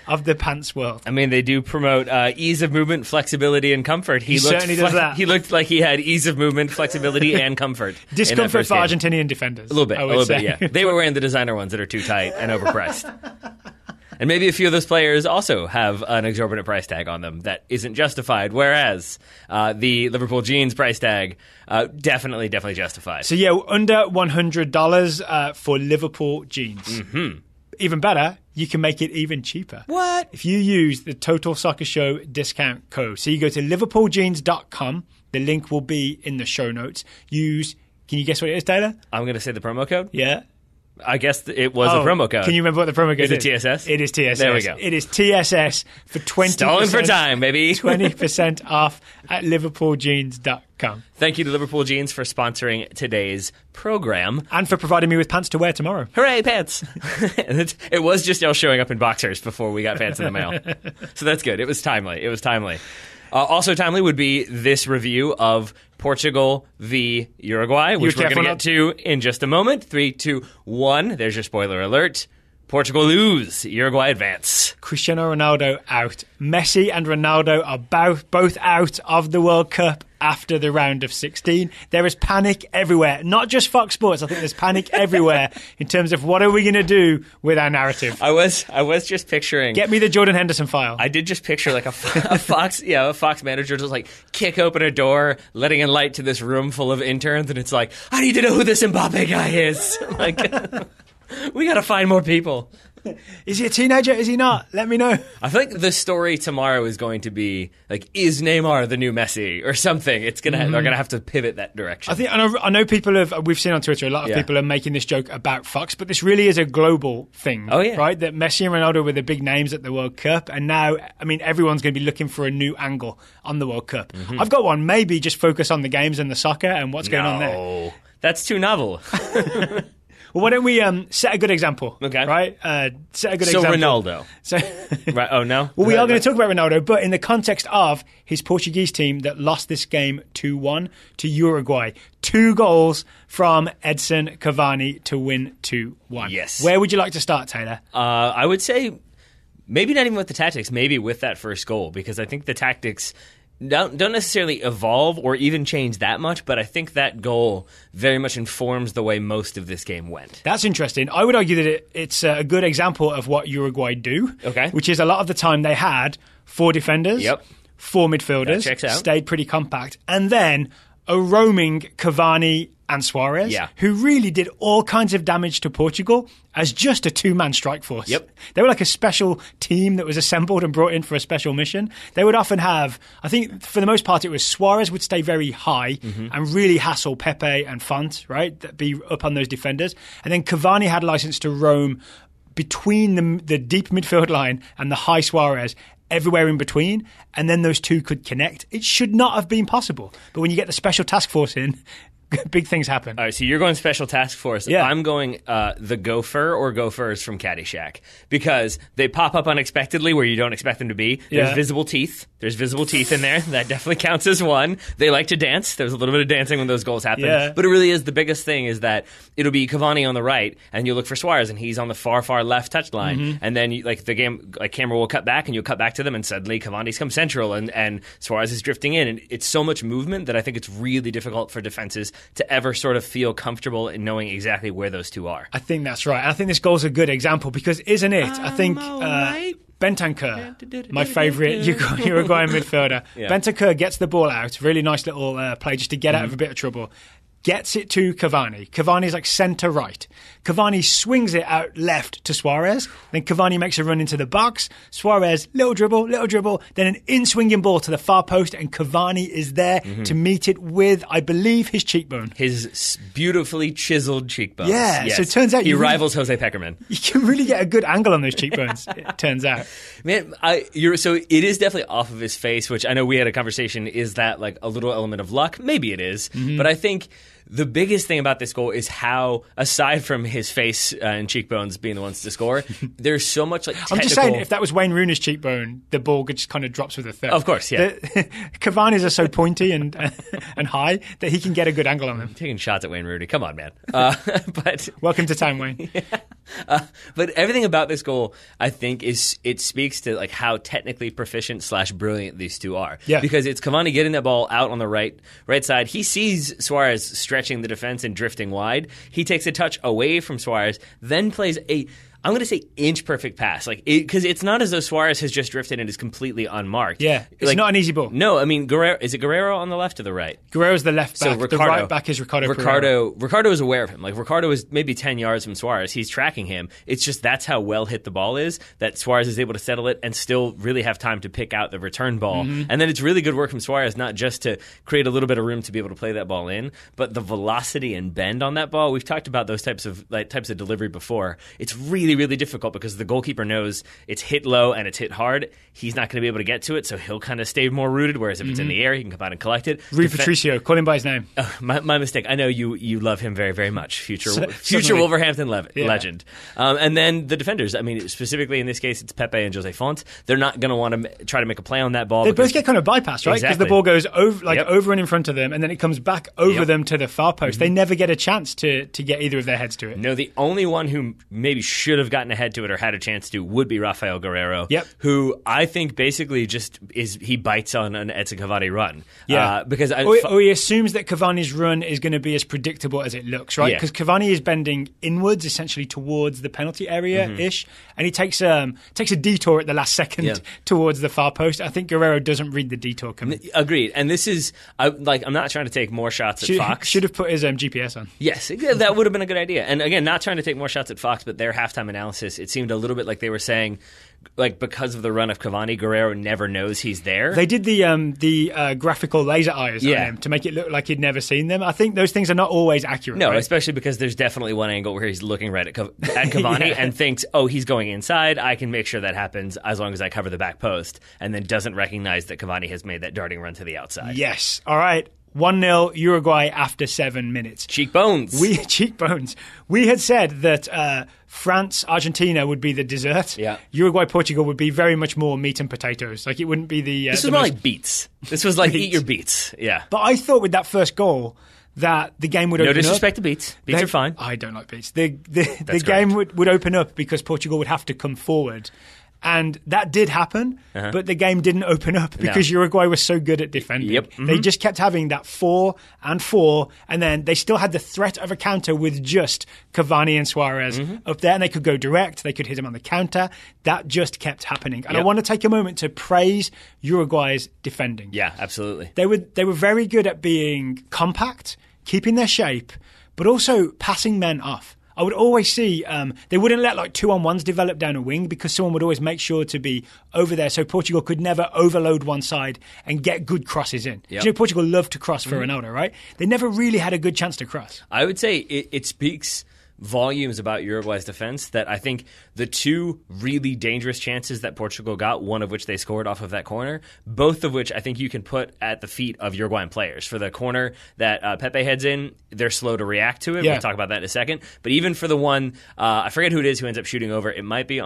of the pants world. I mean, they do promote ease of movement, flexibility, and comfort. He certainly does that. He looked like he had ease of movement, flexibility, and comfort. Discomfort for Argentinian defenders. A little bit, yeah. They were wearing the designer ones that are too tight and overpriced. And maybe a few of those players also have an exorbitant price tag on them that isn't justified, whereas the Liverpool Jeans price tag definitely justified. So, yeah, under $100 for Liverpool Jeans. Even better, you can make it even cheaper. What? If you use the Total Soccer Show discount code. So you go to liverpooljeans.com. The link will be in the show notes. Can you guess what it is, Taylor? I'm going to say the promo code. Yeah. I guess it was a promo code. Can you remember what the promo code is? Is it TSS? It is TSS. There we go. It is TSS for 20%. Stalling for time, baby. 20% off at liverpooljeans.com. Thank you to Liverpool Jeans for sponsoring today's program. And for providing me with pants to wear tomorrow. Hooray, pants. It was just y'all showing up in boxers before we got pants in the mail. So that's good. It was timely. Also timely would be this review of Portugal v. Uruguay, which we're going to get to in just a moment. 3, 2, 1. There's your spoiler alert. Portugal lose. Uruguay advance. Cristiano Ronaldo out. Messi and Ronaldo are both out of the World Cup after the round of 16. There is panic everywhere. Not just Fox Sports. I think there's panic everywhere in terms of what are we going to do with our narrative. I was just picturing. Get me the Jordan Henderson file. I did just picture like a Fox manager just like kick open a door, letting in light to this room full of interns, and it's like, I need to know who this Mbappe guy is. Like, we got to find more people. Is he a teenager? Is he not? Let me know. I think the story tomorrow is going to be like, is Neymar the new Messi or something? It's gonna they're gonna have to pivot that direction. I know people we've seen on Twitter a lot of people are making this joke about Fox, but this really is a global thing. Oh yeah, right? That Messi and Ronaldo were the big names at the World Cup, and now I mean everyone's going to be looking for a new angle on the World Cup. I've got one. Maybe just focus on the games and the soccer and what's going on there. That's too novel. Well, why don't we set a good example? Okay. Right? Set a good example. Ronaldo. Right. Oh, no? Well, we are going to talk about Ronaldo, but in the context of his Portuguese team that lost this game 2-1 to Uruguay. 2 goals from Edson Cavani to win 2-1. Yes. Where would you like to start, Taylor? I would say maybe not even with the tactics, maybe with that first goal, because I think the tactics don't necessarily evolve or even change that much, but I think that goal very much informs the way most of this game went. That's interesting. I would argue that it's a good example of what Uruguay do, which is a lot of the time they had 4 defenders, 4 midfielders, stayed pretty compact, and then a roaming Cavani and Suarez, who really did all kinds of damage to Portugal as just a 2-man strike force. They were like a special team that was assembled and brought in for a special mission. They would often have, I think for the most part, it was Suarez would stay very high and really hassle Pepe and Font, right? That'd be up on those defenders. And then Cavani had license to roam between the deep midfield line and the high Suarez, everywhere in between, and then those two could connect. It should not have been possible. But when you get the special task force in, big things happen. All right, so you're going special task force. Yeah. I'm going the gopher or gophers from Caddyshack because they pop up unexpectedly where you don't expect them to be. There's visible teeth. There's visible teeth in there. That definitely counts as one. They like to dance. There's a little bit of dancing when those goals happen. Yeah. But it really is the biggest thing is that it'll be Cavani on the right, and you look for Suarez, and he's on the far, far left touchline. And then the camera will cut back, and you'll cut back to them, and suddenly Cavani's come central, and Suarez is drifting in. And it's so much movement that I think it's really difficult for defenses to ever sort of feel comfortable in knowing exactly where those two are. I think that's right. I think this goal's a good example because, isn't it? I think Bentancur, my favourite Uruguayan midfielder, Bentancur gets the ball out. Really nice little play just to get out of a bit of trouble. Gets it to Cavani. Cavani's like centre-right. Cavani swings it out left to Suarez. Then Cavani makes a run into the box. Suarez, little dribble. Then an in-swinging ball to the far post, and Cavani is there to meet it with, I believe, his cheekbone. His beautifully chiseled cheekbone. Yeah, yes. So it turns out he rivals Jose Peckerman. You can really get a good angle on those cheekbones, it turns out. Man, so it is definitely off of his face, which I know we had a conversation. Is that like a little element of luck? Maybe it is. But I think the biggest thing about this goal is how, aside from his face and cheekbones being the ones to score, there's so much like technical... I'm just saying, if that was Wayne Rooney's cheekbone, the ball just kind of drops with a thud. Of course, yeah. Cavani's are so pointy and high that he can get a good angle on them. I'm taking shots at Wayne Rooney. Come on, man. But welcome to town, Wayne. But everything about this goal, I think, it speaks to like how technically proficient / brilliant these two are. Yeah. Because it's Cavani getting that ball out on the right side. He sees Suarez stretching the defense and drifting wide. He takes a touch away from Suarez, then plays I'm going to say inch-perfect pass. Because it's not as though Suarez has just drifted and is completely unmarked. Yeah, it's not an easy ball. No, I mean, is it Guerrero on the left or the right? Guerrero's the left back. So Ricardo, the right back is Ricardo. Ricardo is aware of him. Like, Ricardo is maybe 10 yards from Suarez. He's tracking him. It's just that's how well hit the ball is, that Suarez is able to settle it and still really have time to pick out the return ball. And then it's really good work from Suarez, not just to create a little bit of room to be able to play that ball in, but the velocity and bend on that ball. We've talked about those types of delivery before. It's really, really difficult because the goalkeeper knows it's hit low and it's hit hard. He's not going to be able to get to it, so he'll kind of stay more rooted, whereas if it's in the air, he can come out and collect it. Rui Patricio, call him by his name. My mistake. I know you love him very, very much. Future Wolverhampton legend. And then the defenders, I mean, specifically in this case, it's Pepe and Jose Font. They're not going to want to try to make a play on that ball. They both get kind of bypassed, right? Because the ball goes over and in front of them, and then it comes back over them to the far post. They never get a chance to get either of their heads to it. No, the only one who maybe should have gotten a head to it or had a chance to would be Rafael Guerrero, who I think basically just he bites on an Edson Cavani run. Yeah. Because he assumes that Cavani's run is going to be as predictable as it looks, right? Because Cavani is bending inwards, essentially towards the penalty area-ish, and he takes a detour at the last second towards the far post. I think Guerrero doesn't read the detour coming. Agreed. And this is, I'm not trying to take more shots at Fox. Should have put his GPS on. Yes, that would have been a good idea. And again, not trying to take more shots at Fox, but their halftime analysis, it seemed a little bit like they were saying, like, because of the run of Cavani, Guerrero never knows he's there. They did the graphical laser eyes on him to make it look like he'd never seen them. I think those things are not always accurate. No, right? Especially because there's definitely one angle where he's looking right at Cavani and thinks, oh, he's going inside. I can make sure that happens as long as I cover the back post, and then doesn't recognize that Cavani has made that darting run to the outside. Yes. All right. 1-0 Uruguay after 7 minutes. Cheekbones. We had said that France, Argentina would be the dessert. Yeah. Uruguay, Portugal would be very much more meat and potatoes. Like, it wouldn't be the... This was more like beets. This was like eat your beets. Yeah. But I thought with that first goal that the game would open up. No disrespect to beets. Beets are fine. I don't like beets. The game would open up because Portugal would have to come forward. And that did happen, but the game didn't open up because Uruguay was so good at defending. Yep. They just kept having that 4 and 4, and then they still had the threat of a counter with just Cavani and Suarez up there, and they could go direct, they could hit him on the counter. That just kept happening. And I want to take a moment to praise Uruguay's defending. Yeah, absolutely. They were very good at being compact, keeping their shape, but also passing men off. I would always see they wouldn't let like 2-on-1s develop down a wing because someone would always make sure to be over there so Portugal could never overload one side and get good crosses in. Yep. You know, Portugal loved to cross for Ronaldo, right? They never really had a good chance to cross. I would say it speaks volumes about Uruguay's defense that I think the two really dangerous chances that Portugal got, one of which they scored off of that corner, both of which I think you can put at the feet of Uruguayan players. For the corner that Pepe heads in, they're slow to react to it. Yeah. We'll talk about that in a second. But even for the one, I forget who it is who ends up shooting over. It might be...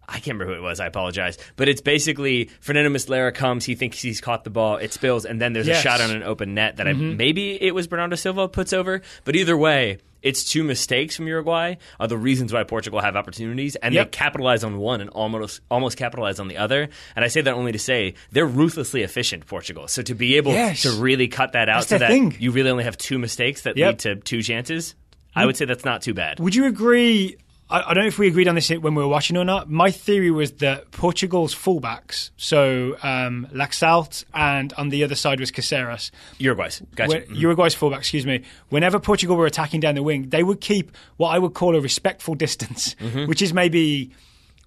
I can't remember who it was. I apologize. But it's basically Fernando Muslera comes, he thinks he's caught the ball, it spills, and then there's a shot on an open net that maybe it was Bernardo Silva puts over. But either way, it's two mistakes from Uruguay are the reasons why Portugal have opportunities, and they capitalize on one and almost capitalize on the other. And I say that only to say they're ruthlessly efficient, Portugal. So to be able to really cut that out so that you really only have two mistakes that lead to two chances, I would say that's not too bad. Would you agree? I don't know if we agreed on this when we were watching or not. My theory was that Portugal's fullbacks, so Laxalt and on the other side was Caceres. Uruguay's. Gotcha. Uruguay's fullback, excuse me. Whenever Portugal were attacking down the wing, they would keep what I would call a respectful distance, which is maybe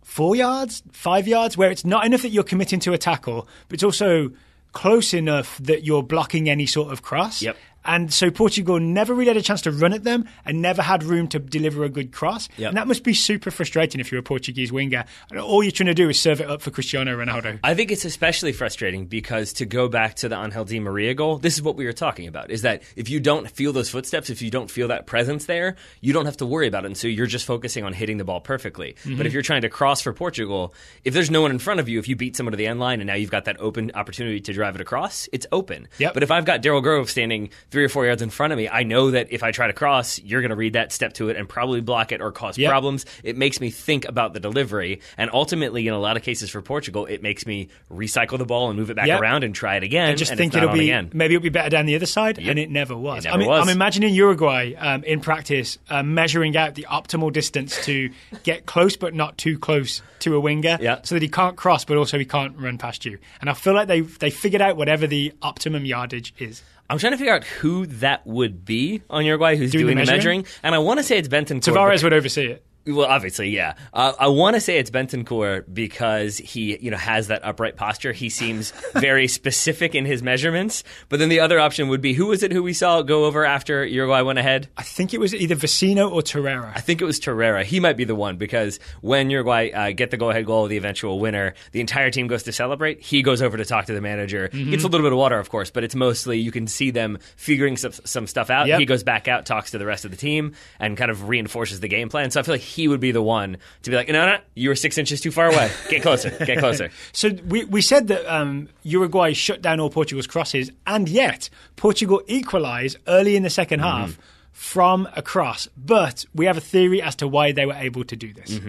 4 yards, 5 yards, where it's not enough that you're committing to a tackle, but it's also close enough that you're blocking any sort of cross. Yep. And so Portugal never really had a chance to run at them and never had room to deliver a good cross. Yep. And that must be super frustrating if you're a Portuguese winger. And all you're trying to do is serve it up for Cristiano Ronaldo. I think it's especially frustrating because to go back to the Angel Di Maria goal, this is what we were talking about, is that if you don't feel those footsteps, if you don't feel that presence there, you don't have to worry about it. And so you're just focusing on hitting the ball perfectly. But if you're trying to cross for Portugal, if there's no one in front of you, if you beat someone to the end line and now you've got that open opportunity to drive it across, it's open. Yep. But if I've got Daryl Grove standing 3 or 4 yards in front of me, I know that if I try to cross, you're going to read that, step to it, and probably block it or cause problems. It makes me think about the delivery, and ultimately, in a lot of cases for Portugal, it makes me recycle the ball and move it back around and try it again. And just think maybe it'll be better down the other side, and it never was. I'm imagining Uruguay in practice measuring out the optimal distance to get close but not too close to a winger, so that he can't cross, but also he can't run past you. And I feel like they figured out whatever the optimum yardage is. I'm trying to figure out who that would be on Uruguay who's doing the measuring. And I want to say it's Bentancur. Tavares would oversee it. Well, obviously, yeah. I want to say it's Bentancur because he, has that upright posture. He seems very specific in his measurements. But then the other option would be, who was it who we saw go over after Uruguay went ahead? I think it was either Vecino or Torreira. I think it was Torreira. He might be the one because when Uruguay get the go-ahead goal, the eventual winner, the entire team goes to celebrate. He goes over to talk to the manager. Gets a little bit of water, of course, but it's mostly you can see them figuring some stuff out. He goes back out, talks to the rest of the team, and kind of reinforces the game plan. So I feel like he would be the one to be like, no, you were 6 inches too far away. Get closer, get closer. So we said that Uruguay shut down all Portugal's crosses, and yet Portugal equalised early in the second half from a cross. But we have a theory as to why they were able to do this.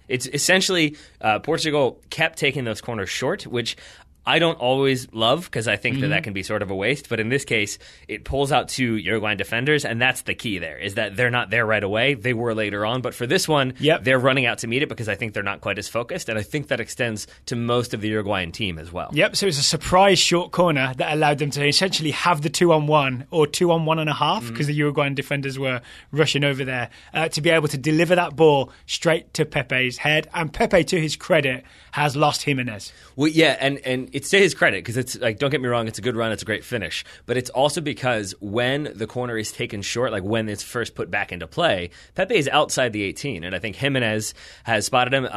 It's essentially Portugal kept taking those corners short, which I don't always love because I think that can be sort of a waste. But in this case, it pulls out two Uruguayan defenders, and that's the key there, is that they're not there right away. They were later on. But for this one, they're running out to meet it because I think they're not quite as focused. And I think that extends to most of the Uruguayan team as well. Yep, so it was a surprise short corner that allowed them to essentially have the 2-on-1 or 2-on-1.5 because the Uruguayan defenders were rushing over there to be able to deliver that ball straight to Pepe's head. And Pepe, to his credit, has lost Jimenez. Well, yeah, and it's to his credit because it's like, don't get me wrong, it's a good run, it's a great finish, but it's also because when the corner is taken short, like when it's first put back into play, Pepe is outside the 18, and I think Jimenez has spotted him.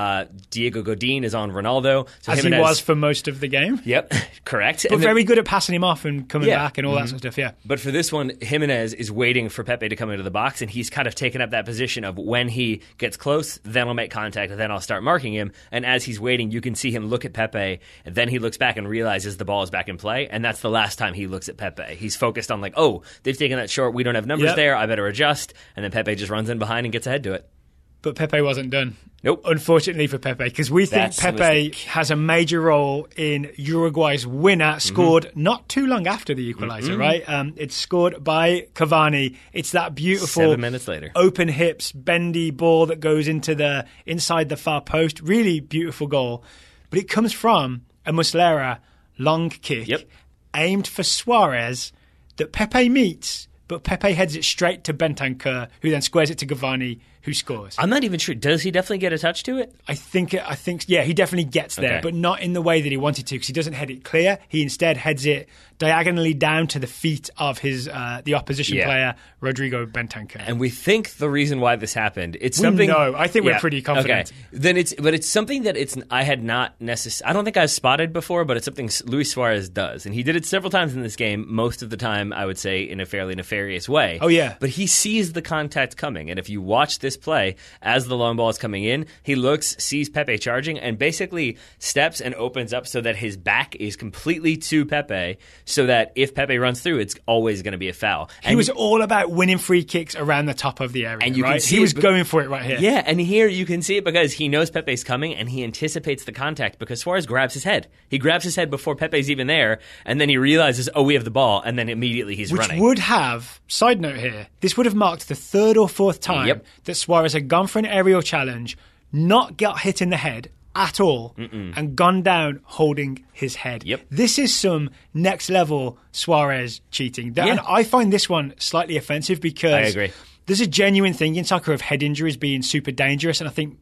Diego Godin is on Ronaldo, so as Jimenez, he was for most of the game. Yep, correct. But very good at passing him off and coming back and all that sort of stuff. Yeah. But for this one, Jimenez is waiting for Pepe to come into the box, and he's kind of taken up that position of when he gets close, then I'll make contact, and then I'll start marking him. And as he's waiting, you can see him look at Pepe, and then he looks back and realizes the ball is back in play, and that's the last time he looks at Pepe. He's focused on like, oh, they've taken that short, we don't have numbers there, I better adjust, and then Pepe just runs in behind and gets ahead to it. But Pepe wasn't done. Nope. Unfortunately for Pepe, because we think Pepe has a major role in Uruguay's winner, scored not too long after the equaliser, right? It's scored by Cavani. It's that beautiful 7 minutes later, open hips, bendy ball that goes into inside the far post. Really beautiful goal. But it comes from a Muslera long kick aimed for Suarez that Pepe meets, but Pepe heads it straight to Bentancur, who then squares it to Cavani, who scores. I'm not even sure. Does he definitely get a touch to it? I think, yeah, he definitely gets there, but not in the way that he wanted to, because he doesn't head it clear. He instead heads it diagonally down to the feet of his the opposition player, Rodrigo Bentancur. And we think the reason why this happened, it's something... No, I think we're pretty confident. Okay. Then it's something that I had not necessarily... I don't think I've spotted before, but it's something Luis Suarez does. And he did it several times in this game, most of the time, I would say, in a fairly nefarious way. Oh, yeah. But he sees the contact coming. And if you watch this play, as the long ball is coming in, he looks, sees Pepe charging, and basically steps and opens up so that his back is completely to Pepe, so that if Pepe runs through, it's always going to be a foul. He was all about winning free kicks around the top of the area, and you right? can see he was going for it right here. Yeah, and here you can see it because he knows Pepe's coming, and he anticipates the contact because Suarez grabs his head. He grabs his head before Pepe's even there, and then he realizes, we have the ball, and then immediately he's running. Which would have, side note here, this would have marked the third or fourth time that Suarez had gone for an aerial challenge, not got hit in the head at all, and gone down holding his head. This is some next level Suarez cheating. And I find this one slightly offensive because I agree. There's a genuine thing in soccer of head injuries being super dangerous, and I think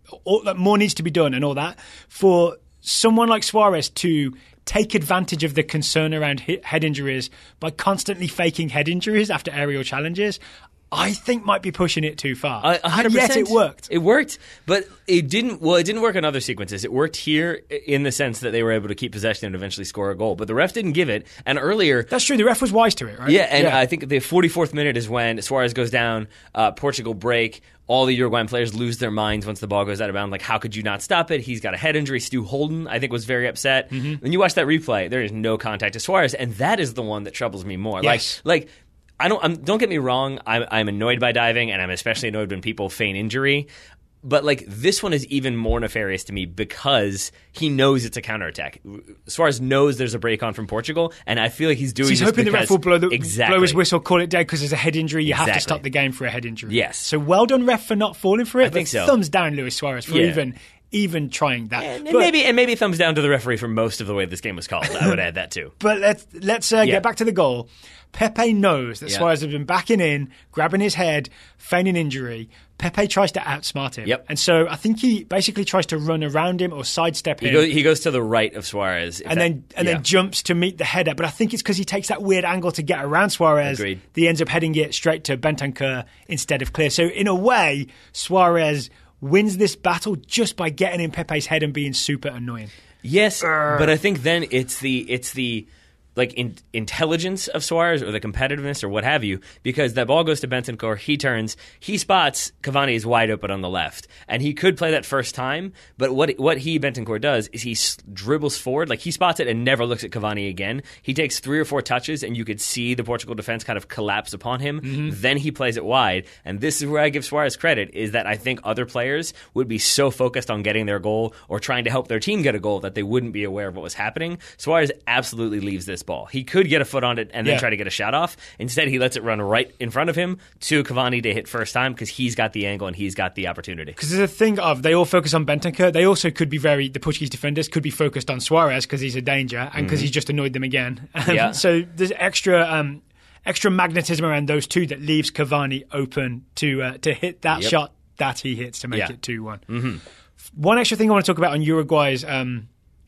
more needs to be done and all that. For someone like Suarez to take advantage of the concern around head injuries by constantly faking head injuries after aerial challenges, I think might be pushing it too far. 100%. Yet it worked. It worked, but it didn't work in other sequences. It worked here in the sense that they were able to keep possession and eventually score a goal. But the ref didn't give it. And earlier... That's true. The ref was wise to it, right? Yeah, and I think the 44th minute is when Suarez goes down, Portugal break. All the Uruguayan players lose their minds once the ball goes out of bounds. Like, how could you not stop it? He's got a head injury. Stu Holden, I think, was very upset. When you watch that replay, there is no contact to Suarez, and that is the one that troubles me more. Yes. Like don't get me wrong. I'm annoyed by diving, and I'm especially annoyed when people feign injury. But like this one is even more nefarious to me because he knows it's a counterattack. Suarez knows there's a break on from Portugal, and I feel like he's doing. So he's this hoping the ref will blow his whistle, call it dead because there's a head injury. You have to stop the game for a head injury. Yes. So well done, ref, for not falling for it. I think so. Thumbs down, Luis Suarez, for even trying that. And maybe thumbs down to the referee for most of the way this game was called. I would add that too. But let's get back to the goal. Pepe knows that Suarez has been backing in, grabbing his head, feigning injury. Pepe tries to outsmart him. And so I think he basically tries to run around him or sidestep him. He goes to the right of Suarez. And then jumps to meet the header. But I think it's because he takes that weird angle to get around Suarez. Agreed. He ends up heading it straight to Bentancur instead of clear. So in a way, Suarez wins this battle just by getting in Pepe's head and being super annoying. Yes, but I think then it's the intelligence of Suarez or the competitiveness or what have you, because that ball goes to Bentancur, he turns, he spots Cavani is wide open on the left, and he could play that first time, but what Bentancur does is he dribbles forward, like he spots it and never looks at Cavani again. He takes 3 or 4 touches, and you could see the Portugal defense kind of collapse upon him. Then he plays it wide, and this is where I give Suarez credit, is that I think other players would be so focused on getting their goal or trying to help their team get a goal that they wouldn't be aware of what was happening. Suarez absolutely leaves this ball. He could get a foot on it and then try to get a shot off. Instead, he lets it run right in front of him to Cavani to hit first time because he's got the angle and he's got the opportunity. Because there's a thing of they all focus on Bentancur. They also could be the Portuguese defenders could be focused on Suarez because he's a danger and because he's just annoyed them again. So there's extra magnetism around those two that leaves Cavani open to hit that shot that he hits to make it 2-1. One extra thing I want to talk about on Uruguay's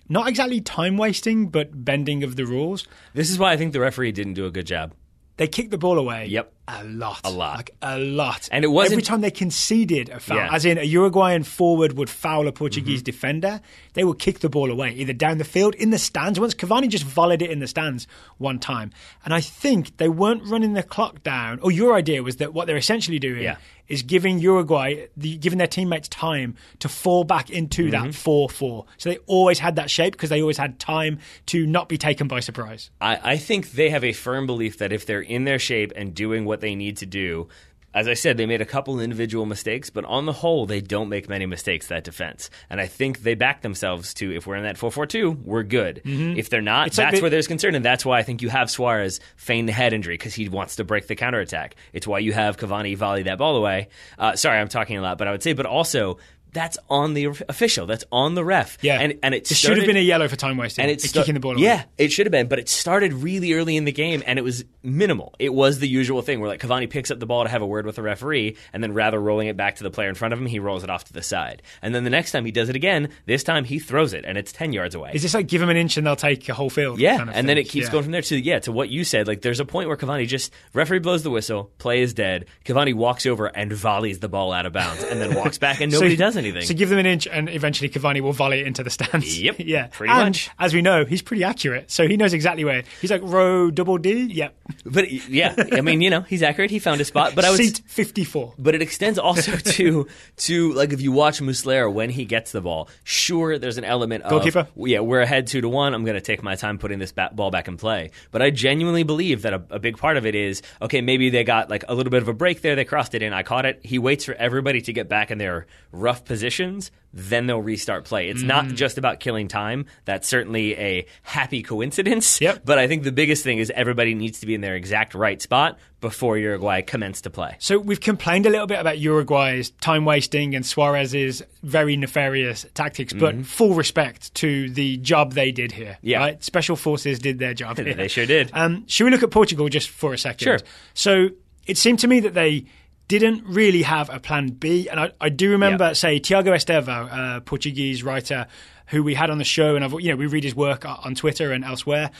not exactly time wasting, but bending of the rules. This is why I think the referee didn't do a good job. They kicked the ball away. A lot. And it wasn't... Every time they conceded a foul, as in a Uruguayan forward would foul a Portuguese defender, they would kick the ball away, either down the field, in the stands. Once Cavani just volleyed it in the stands one time. And I think they weren't running the clock down. Or your idea was that what they're essentially doing is giving Uruguay, giving their teammates time to fall back into that 4-4. So they always had that shape because they always had time to not be taken by surprise. I think they have a firm belief that if they're in their shape and doing what they need to do, as I said, they made a couple individual mistakes, but on the whole, they don't make many mistakes, that defense. And I think they back themselves to, if we're in that 4-4-2, we're good. If they're not, that's where there's concern. And that's why I think you have Suarez feign the head injury, because he wants to break the counterattack. It's why you have Cavani volley that ball away. Sorry, I'm talking a lot, but I would say, but also, that's on the official. That's on the ref. Yeah. And it should have been a yellow for time wasting. And it's kicking the ball away. Yeah, it should have been. But it started really early in the game, and it was minimal. It was the usual thing where like Cavani picks up the ball to have a word with the referee, and then rather rolling it back to the player in front of him, he rolls it off to the side. And then the next time he does it again, this time he throws it, and it's 10 yards away. Is this like give him an inch and they'll take a whole field? Yeah, kind of and thing? then it keeps going from there to what you said. Like there's a point where Cavani just, referee blows the whistle, play is dead. Cavani walks over and volleys the ball out of bounds, and then walks back, and nobody does anything. So give them an inch, and eventually Cavani will volley it into the stands. Yep, yeah, pretty much. As we know, he's pretty accurate, so he knows exactly where. He's like row double D. Yep. But yeah, I mean, he's accurate. He found a spot. But seat 54. But it extends also to like if you watch Muslera when he gets the ball. Sure, there's an element of goalkeeper. Yeah, we're ahead 2-1. I'm going to take my time putting this ball back in play. But I genuinely believe that a big part of it is okay. Maybe they got like a little bit of a break there. They crossed it in. I caught it. He waits for everybody to get back in their rough positions. Then they'll restart play. It's not just about killing time. That's certainly a happy coincidence. Yep. But I think the biggest thing is everybody needs to be in their exact right spot before Uruguay commence to play. So we've complained a little bit about Uruguay's time wasting and Suarez's very nefarious tactics, but full respect to the job they did here. Yeah. Right? Special forces did their job here. They sure did. Should we look at Portugal just for a second? Sure. So it seemed to me that they didn't really have a plan B. And I do remember, say, Tiago Estevão, a Portuguese writer who we had on the show, and we read his work on Twitter and elsewhere.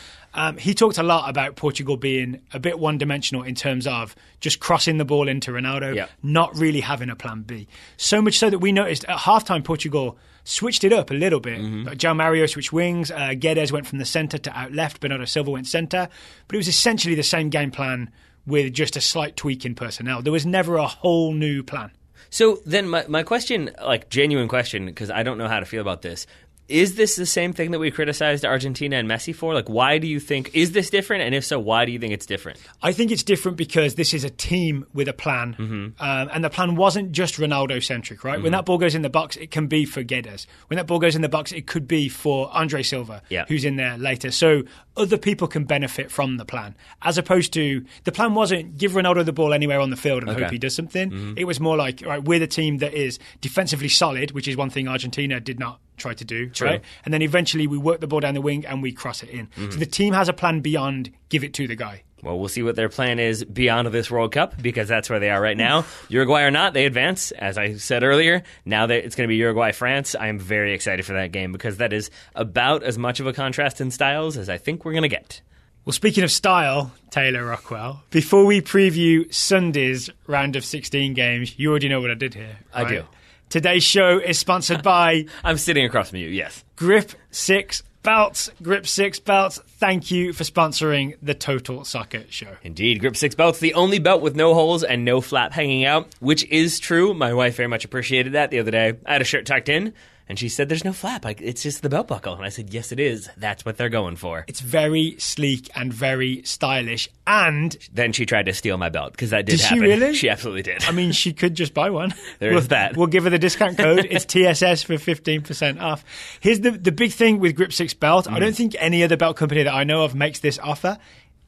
He talked a lot about Portugal being a bit one-dimensional in terms of just crossing the ball into Ronaldo, not really having a plan B. So much so that we noticed at halftime Portugal switched it up a little bit. João Mario switched wings, Guedes went from the centre to out left, Bernardo Silva went centre. But it was essentially the same game plan with just a slight tweak in personnel. There was never a whole new plan. So then my question, like genuine question, because I don't know how to feel about this, is this the same thing that we criticized Argentina and Messi for? Like, why do you think, is this different? And if so, why do you think it's different? I think it's different because this is a team with a plan. And the plan wasn't just Ronaldo-centric, right? When that ball goes in the box, it can be for Guedes. When that ball goes in the box, it could be for Andre Silva, who's in there later. So other people can benefit from the plan. As opposed to, the plan wasn't give Ronaldo the ball anywhere on the field and hope he does something. It was more like, right, we're the team that is defensively solid, which is one thing Argentina did not try to do, right? And then eventually we work the ball down the wing and we cross it in. So the team has a plan beyond give it to the guy. Well, we'll see what their plan is beyond this World Cup, because that's where they are right now. Uruguay or not, they advance. As I said earlier, now that it's going to be Uruguay-France, I am very excited for that game because that is about as much of a contrast in styles as I think we're going to get. Well, speaking of style, Taylor Rockwell, before we preview Sunday's round of 16 games, you already know what I did here. Right? I do. Today's show is sponsored by... I'm sitting across from you, yes. Grip 6 Belts. Grip 6 Belts, thank you for sponsoring the Total Soccer Show. Indeed, Grip 6 Belts, the only belt with no holes and no flap hanging out, which is true. My wife very much appreciated that the other day. I had a shirt tucked in, and she said, there's no flap. It's just the belt buckle. And I said, yes, it is. That's what they're going for. It's very sleek and very stylish. And then she tried to steal my belt, because that did happen. Did she really? She absolutely did. I mean, she could just buy one. Is that. We'll give her the discount code. It's TSS for 15% off. Here's the big thing with Grip 6 Belt. I don't think any other belt company that I know of makes this offer.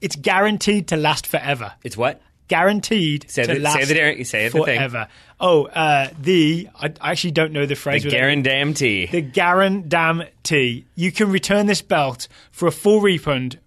It's guaranteed to last forever. It's what? Guaranteed to last forever. I actually don't know the phrase. The guarantee. The guarantee. You can return this belt for a full refund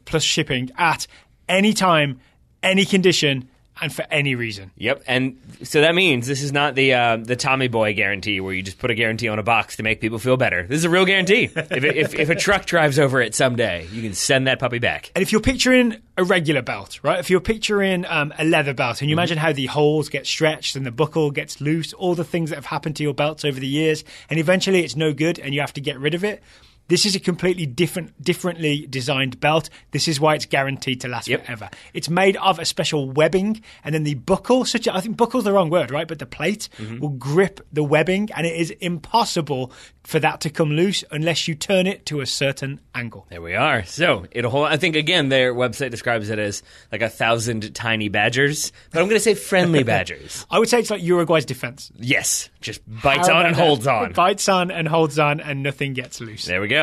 plus shipping at any time, any condition, and for any reason. Yep, and so that means this is not the Tommy Boy guarantee where you just put a guarantee on a box to make people feel better. This is a real guarantee. If a truck drives over it someday, you can send that puppy back. And if you're picturing a regular belt, right? If you're picturing a leather belt, and you imagine how the holes get stretched and the buckle gets loose, all the things that have happened to your belts over the years, and eventually it's no good and you have to get rid of it. This is a completely differently designed belt. This is why it's guaranteed to last forever. It's made of a special webbing, and then the buckle, I think buckle's the wrong word, right? But the plate will grip the webbing, and it is impossible for that to come loose unless you turn it to a certain angle. There we are. So it'll hold. I think, again, their website describes it as like 1,000 tiny badgers, but I'm going to say friendly badgers. I would say it's like Uruguay's defense. Yes. Just bites on and holds on. Bites on and holds on, and nothing gets loose. There we go.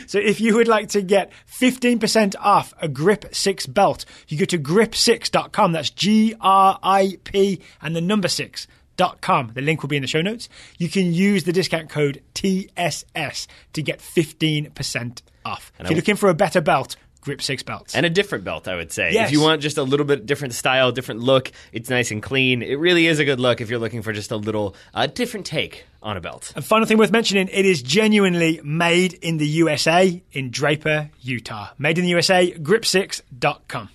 So if you would like to get 15% off a Grip 6 belt, you go to grip6.com. That's GRIP and the number 6.com. nbsp.com. The link will be in the show notes. You can use the discount code TSS to get 15% off. If you're looking for a better belt, Grip 6 belts. And a different belt, I would say. Yes. If you want just a little bit different style, different look, it's nice and clean. It really is a good look if you're looking for just a little different take on a belt. And final thing worth mentioning, it is genuinely made in the USA in Draper, Utah. Made in the USA, grip6.com.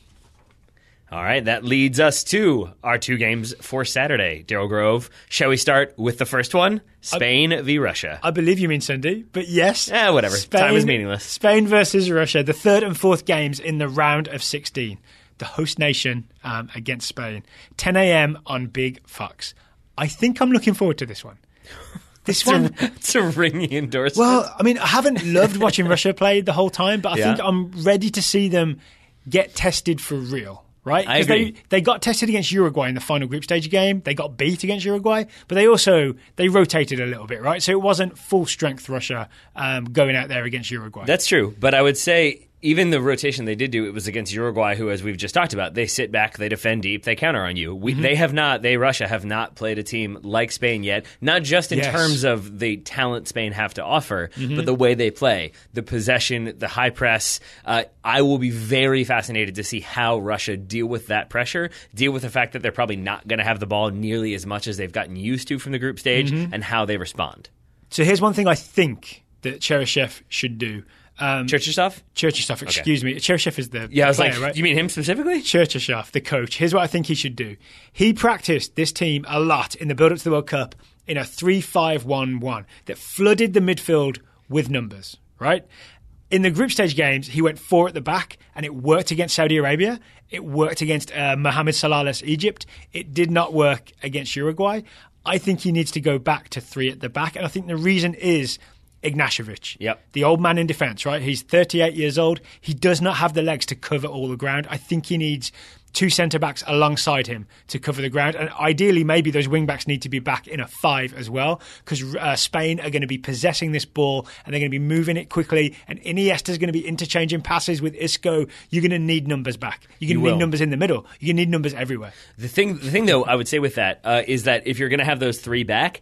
All right, that leads us to our 2 games for Saturday. Daryl Grove, shall we start with the first one? Spain v. Russia. I believe you mean Sunday, but yes. Whatever. Spain, Time is meaningless. Spain versus Russia, the 3rd and 4th games in the round of 16. The host nation against Spain. 10 a.m. on Big Fox. I think I'm looking forward to this one. It's a ringing endorsement. Well, I mean, I haven't loved watching Russia play the whole time, but I think I'm ready to see them get tested for real. Right? Because they got tested against Uruguay in the final group stage game. They got beat against Uruguay, but they rotated a little bit, right? So it wasn't full strength Russia going out there against Uruguay. That's true, but I would say even the rotation they did do, it was against Uruguay, who, as we've just talked about, they sit back, they defend deep, they counter on you. Russia have not played a team like Spain yet, not just in terms of the talent Spain have to offer, but the way they play, the possession, the high press. I will be very fascinated to see how Russia deal with that pressure, deal with the fact that they're probably not going to have the ball nearly as much as they've gotten used to from the group stage, and how they respond. So here's one thing I think that Cheryshev should do. Cheryshev, excuse me. Cheryshev is the player, right? You mean him specifically? Cheryshev, the coach. Here's what I think he should do. He practiced this team a lot in the build-up to the World Cup in a 3-5-1-1 that flooded the midfield with numbers, right? In the group stage games, he went 4 at the back, and it worked against Saudi Arabia. It worked against Mohamed Salah's Egypt. It did not work against Uruguay. I think he needs to go back to 3 at the back, and I think the reason is Ignashevich, the old man in defence, right? He's 38 years old. He does not have the legs to cover all the ground. I think he needs 2 centre-backs alongside him to cover the ground. And ideally, maybe those wing-backs need to be back in a 5 as well, because Spain are going to be possessing this ball and they're going to be moving it quickly. And Iniesta's going to be interchanging passes with Isco. You're going to need numbers back. You're going to need numbers in the middle. You're going to need numbers everywhere. The thing, though, I would say with that is that if you're going to have those 3 back,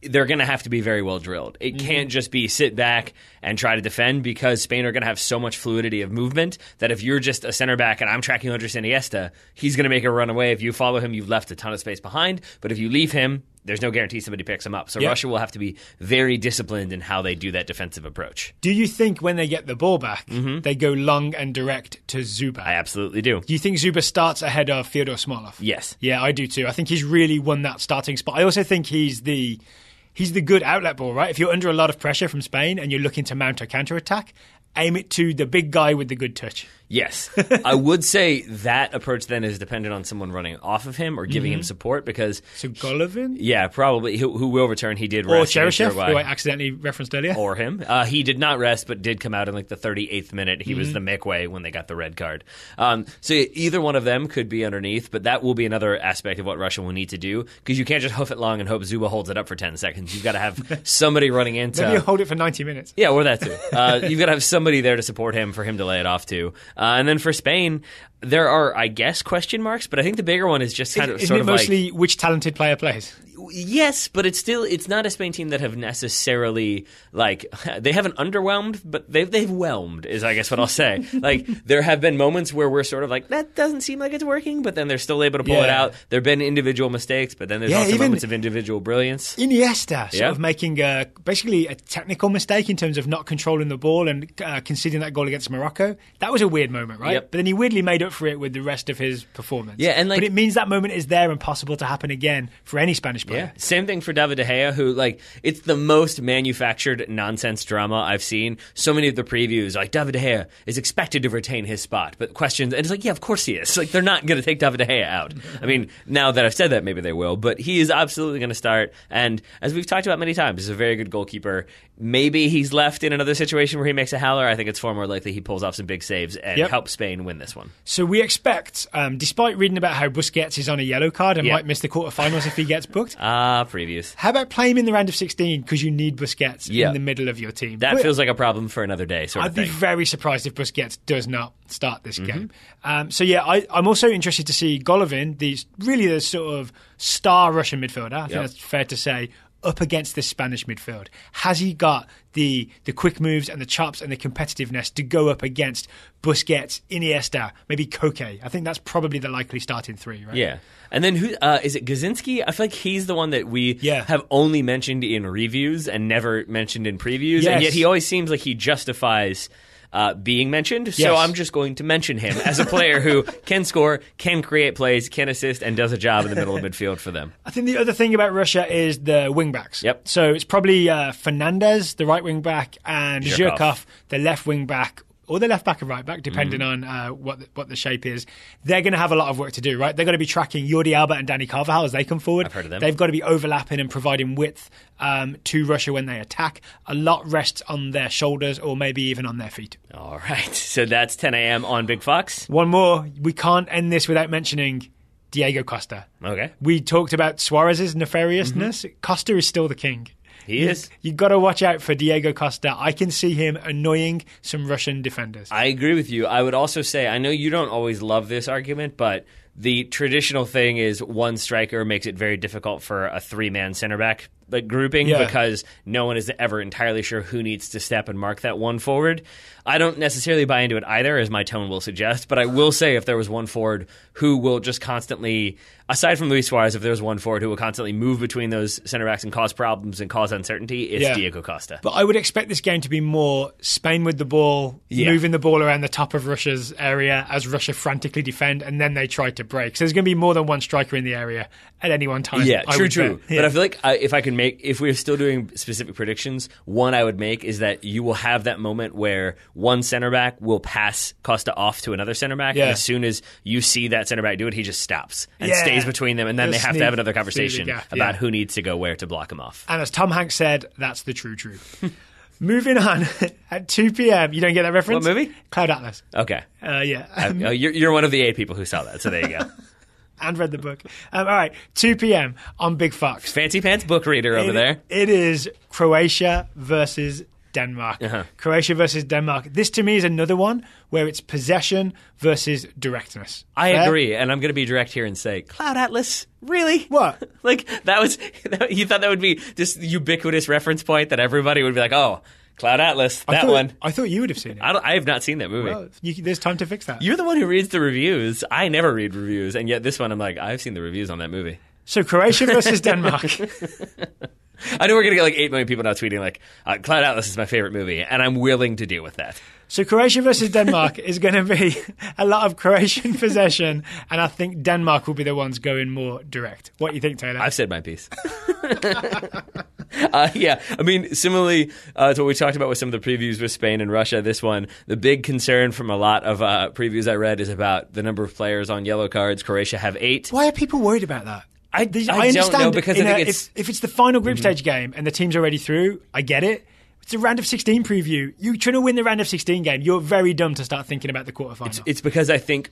they're going to have to be very well drilled. It can't just be sit back and try to defend, because Spain are going to have so much fluidity of movement that if you're just a center back and I'm tracking Andres Iniesta, he's going to make a run away. If you follow him, you've left a ton of space behind. But if you leave him, there's no guarantee somebody picks him up. So Russia will have to be very disciplined in how they do that defensive approach. Do you think when they get the ball back, they go long and direct to Zuba? I absolutely do. Do you think Zuba starts ahead of Fyodor Smolov? Yes. Yeah, I do too. I think he's really won that starting spot. I also think he's the good outlet ball, right? If you're under a lot of pressure from Spain and you're looking to mount a counter-attack, aim it to the big guy with the good touch. Yes. I would say that approach then is dependent on someone running off of him or giving him support, because... So Golovin? Yeah, probably. Who will return. He did rest. Or Cheryshev, who I accidentally referenced earlier. Or him. He did not rest, but did come out in like the 38th minute. He was the Mekwe when they got the red card. So either one of them could be underneath, but that will be another aspect of what Russia will need to do, because you can't just hoof it long and hope Zuba holds it up for 10 seconds. You've got to have somebody running into... Maybe you hold it for 90 minutes. Yeah, or that too. You've got to have somebody there to support him for him to lay it off to. And then for Spain, there are, I guess, question marks, but I think the bigger one is just Isn't it mostly which talented player plays? Yes, but it's not a Spain team that have necessarily, like, they haven't underwhelmed, but they've whelmed, is I guess what I'll say. Like, there have been moments where we're sort of like, that doesn't seem like it's working, but then they're still able to pull it out. There have been individual mistakes, but then there's also moments of individual brilliance. Iniesta sort of making basically a technical mistake in terms of not controlling the ball and conceding that goal against Morocco. That was a weird moment, right? Yep. But then he weirdly made up for it with the rest of his performance. Yeah, and but it means that moment is there and possible to happen again for any Spanish player. Yeah. Same thing for David De Gea, who, like, it's the most manufactured nonsense drama I've seen. So many of the previews, like, David De Gea is expected to retain his spot, but questions, and it's like, yeah, of course he is. Like, they're not going to take David De Gea out. I mean, now that I've said that, maybe they will, but he is absolutely going to start. And as we've talked about many times, he's a very good goalkeeper. Maybe he's left in another situation where he makes a howler. I think it's far more likely he pulls off some big saves and helps Spain win this one. So we expect, despite reading about how Busquets is on a yellow card and might miss the quarterfinals if he gets booked, Previews. How about play him in the round of 16 because you need Busquets in the middle of your team? That feels like a problem for another day, sort of thing. I'd be very surprised if Busquets does not start this game. I'm also interested to see Golovin, the sort of star Russian midfielder, I think that's fair to say, up against this Spanish midfield. Has he got the quick moves and the chops and the competitiveness to go up against Busquets, Iniesta, maybe Koke? I think that's probably the likely starting three, right? Yeah. And then who is it? Gazinski? I feel like he's the one that we have only mentioned in reviews and never mentioned in previews. Yes. And yet he always seems like he justifies being mentioned. So Yes. I'm just going to mention him as a player who can score, can create plays, can assist, and does a job in the middle of midfield for them. I think the other thing about Russia is the wing-backs. Yep. So it's probably Fernandez, the right wing-back, and Zhirkov, Zhirkov, the left wing-back, or the left back and right back, depending on what the shape is. They're going to have a lot of work to do, right? They're going to be tracking Jordi Alba and Dani Carvajal as they come forward. I've heard of them. They've got to be overlapping and providing width to Russia when they attack. A lot rests on their shoulders or maybe even on their feet. All right. So that's 10 a.m. on Big Fox. One more. We can't end this without mentioning Diego Costa. Okay. We talked about Suarez's nefariousness. Costa is still the king. He is. You've got to watch out for Diego Costa. I can see him annoying some Russian defenders. I agree with you. I would also say, I know you don't always love this argument, but the traditional thing is one striker makes it very difficult for a three-man center back grouping because no one is ever entirely sure who needs to step and mark that one forward. I don't necessarily buy into it either, as my tone will suggest, but I will say if there was one forward who will just constantly, aside from Luis Suarez, if there's one forward who will constantly move between those center backs and cause problems and cause uncertainty, it's Diego Costa. But I would expect this game to be more Spain with the ball, moving the ball around the top of Russia's area as Russia frantically defend, and then they try to break. So there's going to be more than one striker in the area at any one time. Yeah, true. Yeah. But I feel like if we're still doing specific predictions, one I would make is that you will have that moment where one center back will pass Costa off to another center back, and as soon as you see that center back do it, he just stops and stays between them, and then they have to have another conversation about who needs to go where to block him off. And as Tom Hanks said, that's the true truth. Moving on, at 2 p.m., you don't get that reference? What movie? Cloud Atlas. Okay. Yeah. You're one of the 8 people who saw that, so there you go. And read the book. All right, 2 p.m. on Big Fox. Fancy pants book reader over there. It is Croatia versus Denmark. Croatia versus Denmark. This to me is another one where it's possession versus directness. I agree, and I'm going to be direct here and say, Cloud Atlas, really? What? Like, you thought that would be this ubiquitous reference point that everybody would be like, oh, Cloud Atlas, one. I thought you would have seen it. I have not seen that movie. Well, there's time to fix that. You're the one who reads the reviews. I never read reviews, and yet this one I'm like, I've seen the reviews on that movie. So Croatia versus Denmark. I know we're going to get like 8 million people now tweeting like, Cloud Atlas is my favorite movie, and I'm willing to deal with that. So Croatia versus Denmark is going to be a lot of Croatian possession, and I think Denmark will be the ones going more direct. What do you think, Taylor? I've said my piece. I mean, similarly to what we talked about with some of the previews with Spain and Russia, this one, the big concern from a lot of previews I read is about the number of players on yellow cards. Croatia have 8. Why are people worried about that? I understand don't know, because I think if it's the final group stage game and the team's already through, I get it. It's a round of 16 preview. You're trying to win the round of 16 game. You're very dumb to start thinking about the quarterfinal. It's because I think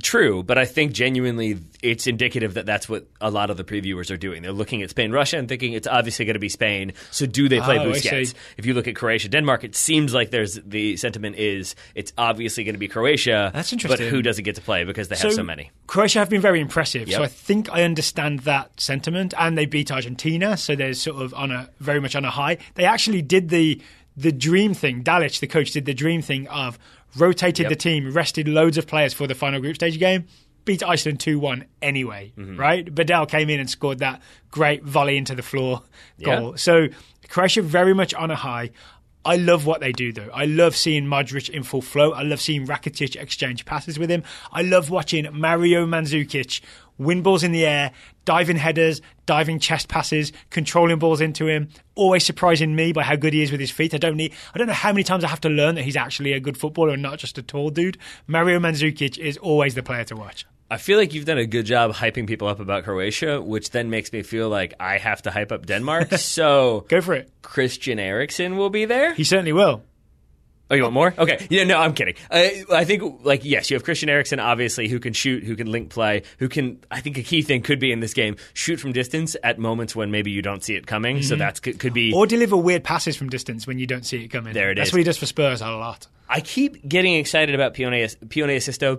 true, but I think genuinely it's indicative that that's what a lot of the previewers are doing. They're looking at Spain-Russia and thinking it's obviously going to be Spain, so do they play Busquets? If you look at Croatia-Denmark, it seems like the sentiment is it's obviously going to be Croatia. That's interesting. But who doesn't get to play because they have so many? Croatia have been very impressive, so I think I understand that sentiment, and they beat Argentina, so they're sort of very much on a high. They actually did the dream thing. Dalic, the coach, did the dream thing of rotated the team, rested loads of players for the final group stage game, beat Iceland 2-1 anyway, right? Badal came in and scored that great volley into the floor goal. So Croatia very much on a high. I love what they do, though. I love seeing Modric in full flow. I love seeing Rakitic exchange passes with him. I love watching Mario Mandzukic win balls in the air, diving headers, diving chest passes, controlling balls into him, always surprising me by how good he is with his feet. I don't know how many times I have to learn that he's actually a good footballer and not just a tall dude. Mario Mandzukic is always the player to watch. I feel like you've done a good job hyping people up about Croatia, which then makes me feel like I have to hype up Denmark. So go for it. Christian Eriksen will be there? He certainly will. Oh, you want more? Okay. Yeah, no, I'm kidding. I think, yes, you have Christian Eriksen, obviously, who can shoot, who can link play, I think a key thing could be in this game, shoot from distance at moments when maybe you don't see it coming. Mm-hmm. So that could be... Or deliver weird passes from distance when you don't see it coming. There it is. That's what he does for Spurs a lot. I keep getting excited about Pione Sisto,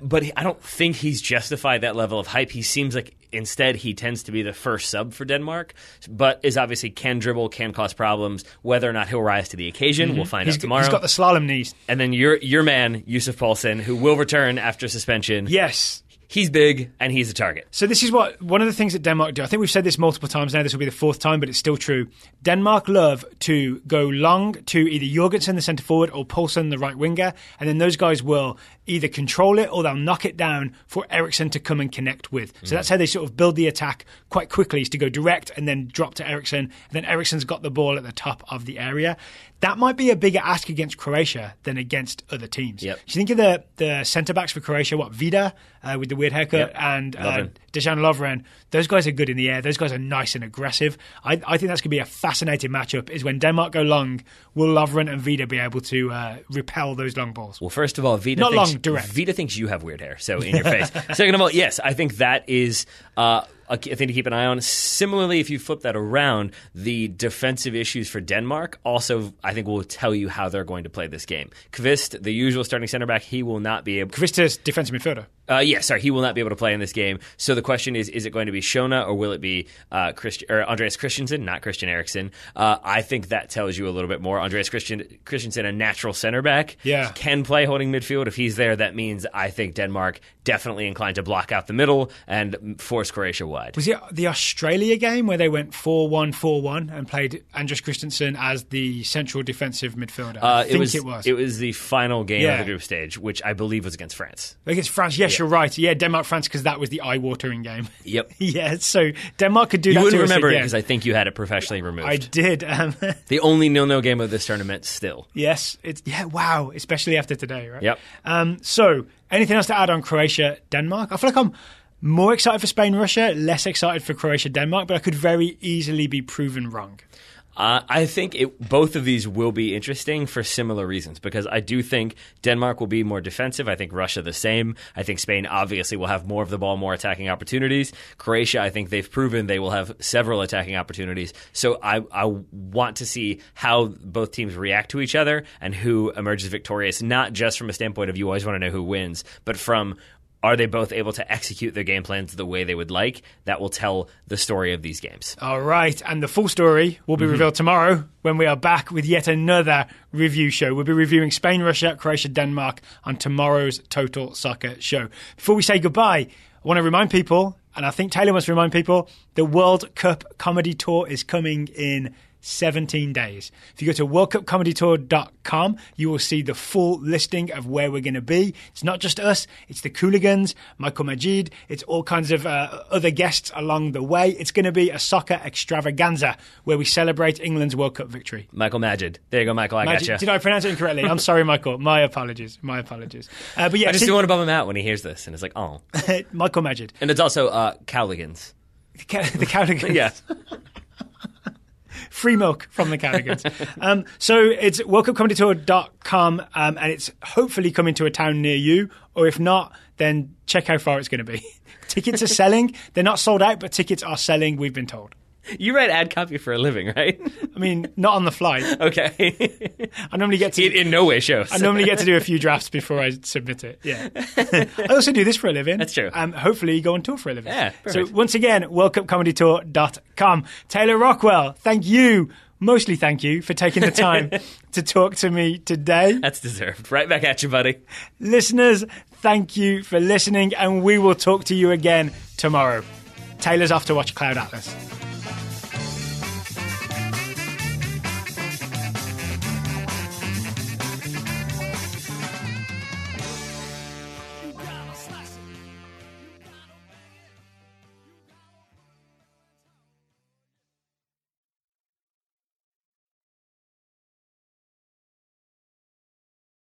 but I don't think he's justified that level of hype. He seems like instead he tends to be the first sub for Denmark, but is obviously can dribble, can cause problems. Whether or not he'll rise to the occasion, we'll find out tomorrow. He's got the slalom knees. And then your man, Yusuf Poulsen, who will return after suspension. Yes. He's big, and he's a target. So this is one of the things that Denmark do. I think we've said this multiple times now. This will be the fourth time, but it's still true. Denmark love to go long to either Jorgensen, the centre forward, or Poulsen, the right winger, and then those guys will either control it or they'll knock it down for Eriksen to come and connect with. So that's how they sort of build the attack quite quickly, is to go direct and then drop to Eriksen, and then Eriksen's got the ball at the top of the area. That might be a bigger ask against Croatia than against other teams. Yep. Do you think of the centre-backs for Croatia, Vida with the weird haircut, and Dejan Lovren? Those guys are good in the air. Those guys are nice and aggressive. I think that's going to be a fascinating matchup, is when Denmark go long, will Lovren and Vida be able to repel those long balls? Well, first of all, Vida thinks you have weird hair, so in your face. Second of all, yes, I think that is... a thing to keep an eye on. Similarly, if you flip that around, the defensive issues for Denmark also, I think, will tell you how they're going to play this game. Kvist, the usual starting center back, he will not be able... Kvist is defensive midfielder. He will not be able to play in this game. So the question is it going to be Shona or will it be Andreas Christensen, not Christian Eriksen? I think that tells you a little bit more. Andreas Christensen, a natural center back, can play holding midfield. If he's there, that means I think Denmark definitely inclined to block out the middle and force Croatia wide. Was it the Australia game where they went 4-1-4-1 and played Andreas Christensen as the central defensive midfielder? I think it was. It was the final game of the group stage, which I believe was against France. Against France, yes, you're right. Yeah, Denmark-France, because that was the eye-watering game. Yep. Yeah, so Denmark could do that to us. You wouldn't remember it because I think you had it professionally removed. I did. The only 0-0 game of this tournament still. Yes. Wow. Especially after today, right? Yep. So, anything else to add on Croatia-Denmark? I feel like I'm more excited for Spain-Russia, less excited for Croatia-Denmark, but I could very easily be proven wrong. I think both of these will be interesting for similar reasons, because I do think Denmark will be more defensive. I think Russia the same. I think Spain obviously will have more of the ball, more attacking opportunities. Croatia, I think they've proven they will have several attacking opportunities. So I want to see how both teams react to each other and who emerges victorious, not just from a standpoint of you always want to know who wins, but from are they both able to execute their game plans the way they would like? That will tell the story of these games. All right. And the full story will be revealed tomorrow when we are back with yet another review show. We'll be reviewing Spain, Russia, Croatia, Denmark on tomorrow's Total Soccer show. Before we say goodbye, I want to remind people, and I think Taylor wants to remind people, the World Cup Comedy Tour is coming in 17 days. If you go to worldcupcomedytour.com, you will see the full listing of where we're going to be. It's not just us, it's the Cooligans, Michael Majid, it's all kinds of other guests along the way. It's going to be a soccer extravaganza where we celebrate England's World Cup victory. Michael Majid. There you go, Michael, I gotcha. Did I pronounce it incorrectly? I'm sorry, Michael. My apologies. But yeah, I just do want to bum him out when he hears this, and it's like, oh. Michael Majid. And it's also Cowligans. The Cowligans. Yeah. Free milk from the Cardigans. So it's worldcupcomedytour.com, and it's hopefully coming to a town near you, or if not, then check how far it's going to be. Tickets are selling. They're not sold out, but tickets are selling, we've been told. You write ad copy for a living, right? I mean, not on the fly. Okay. I normally get to... It in no way shows. I normally get to do a few drafts before I submit it, yeah. I also do this for a living. That's true. Hopefully you go on tour for a living. Yeah, perfect. So once again, worldcupcomedytour.com. Taylor Rockwell, thank you for taking the time to talk to me today. That's deserved. Right back at you, buddy. Listeners, thank you for listening, and we will talk to you again tomorrow. Taylor's off to watch Cloud Atlas.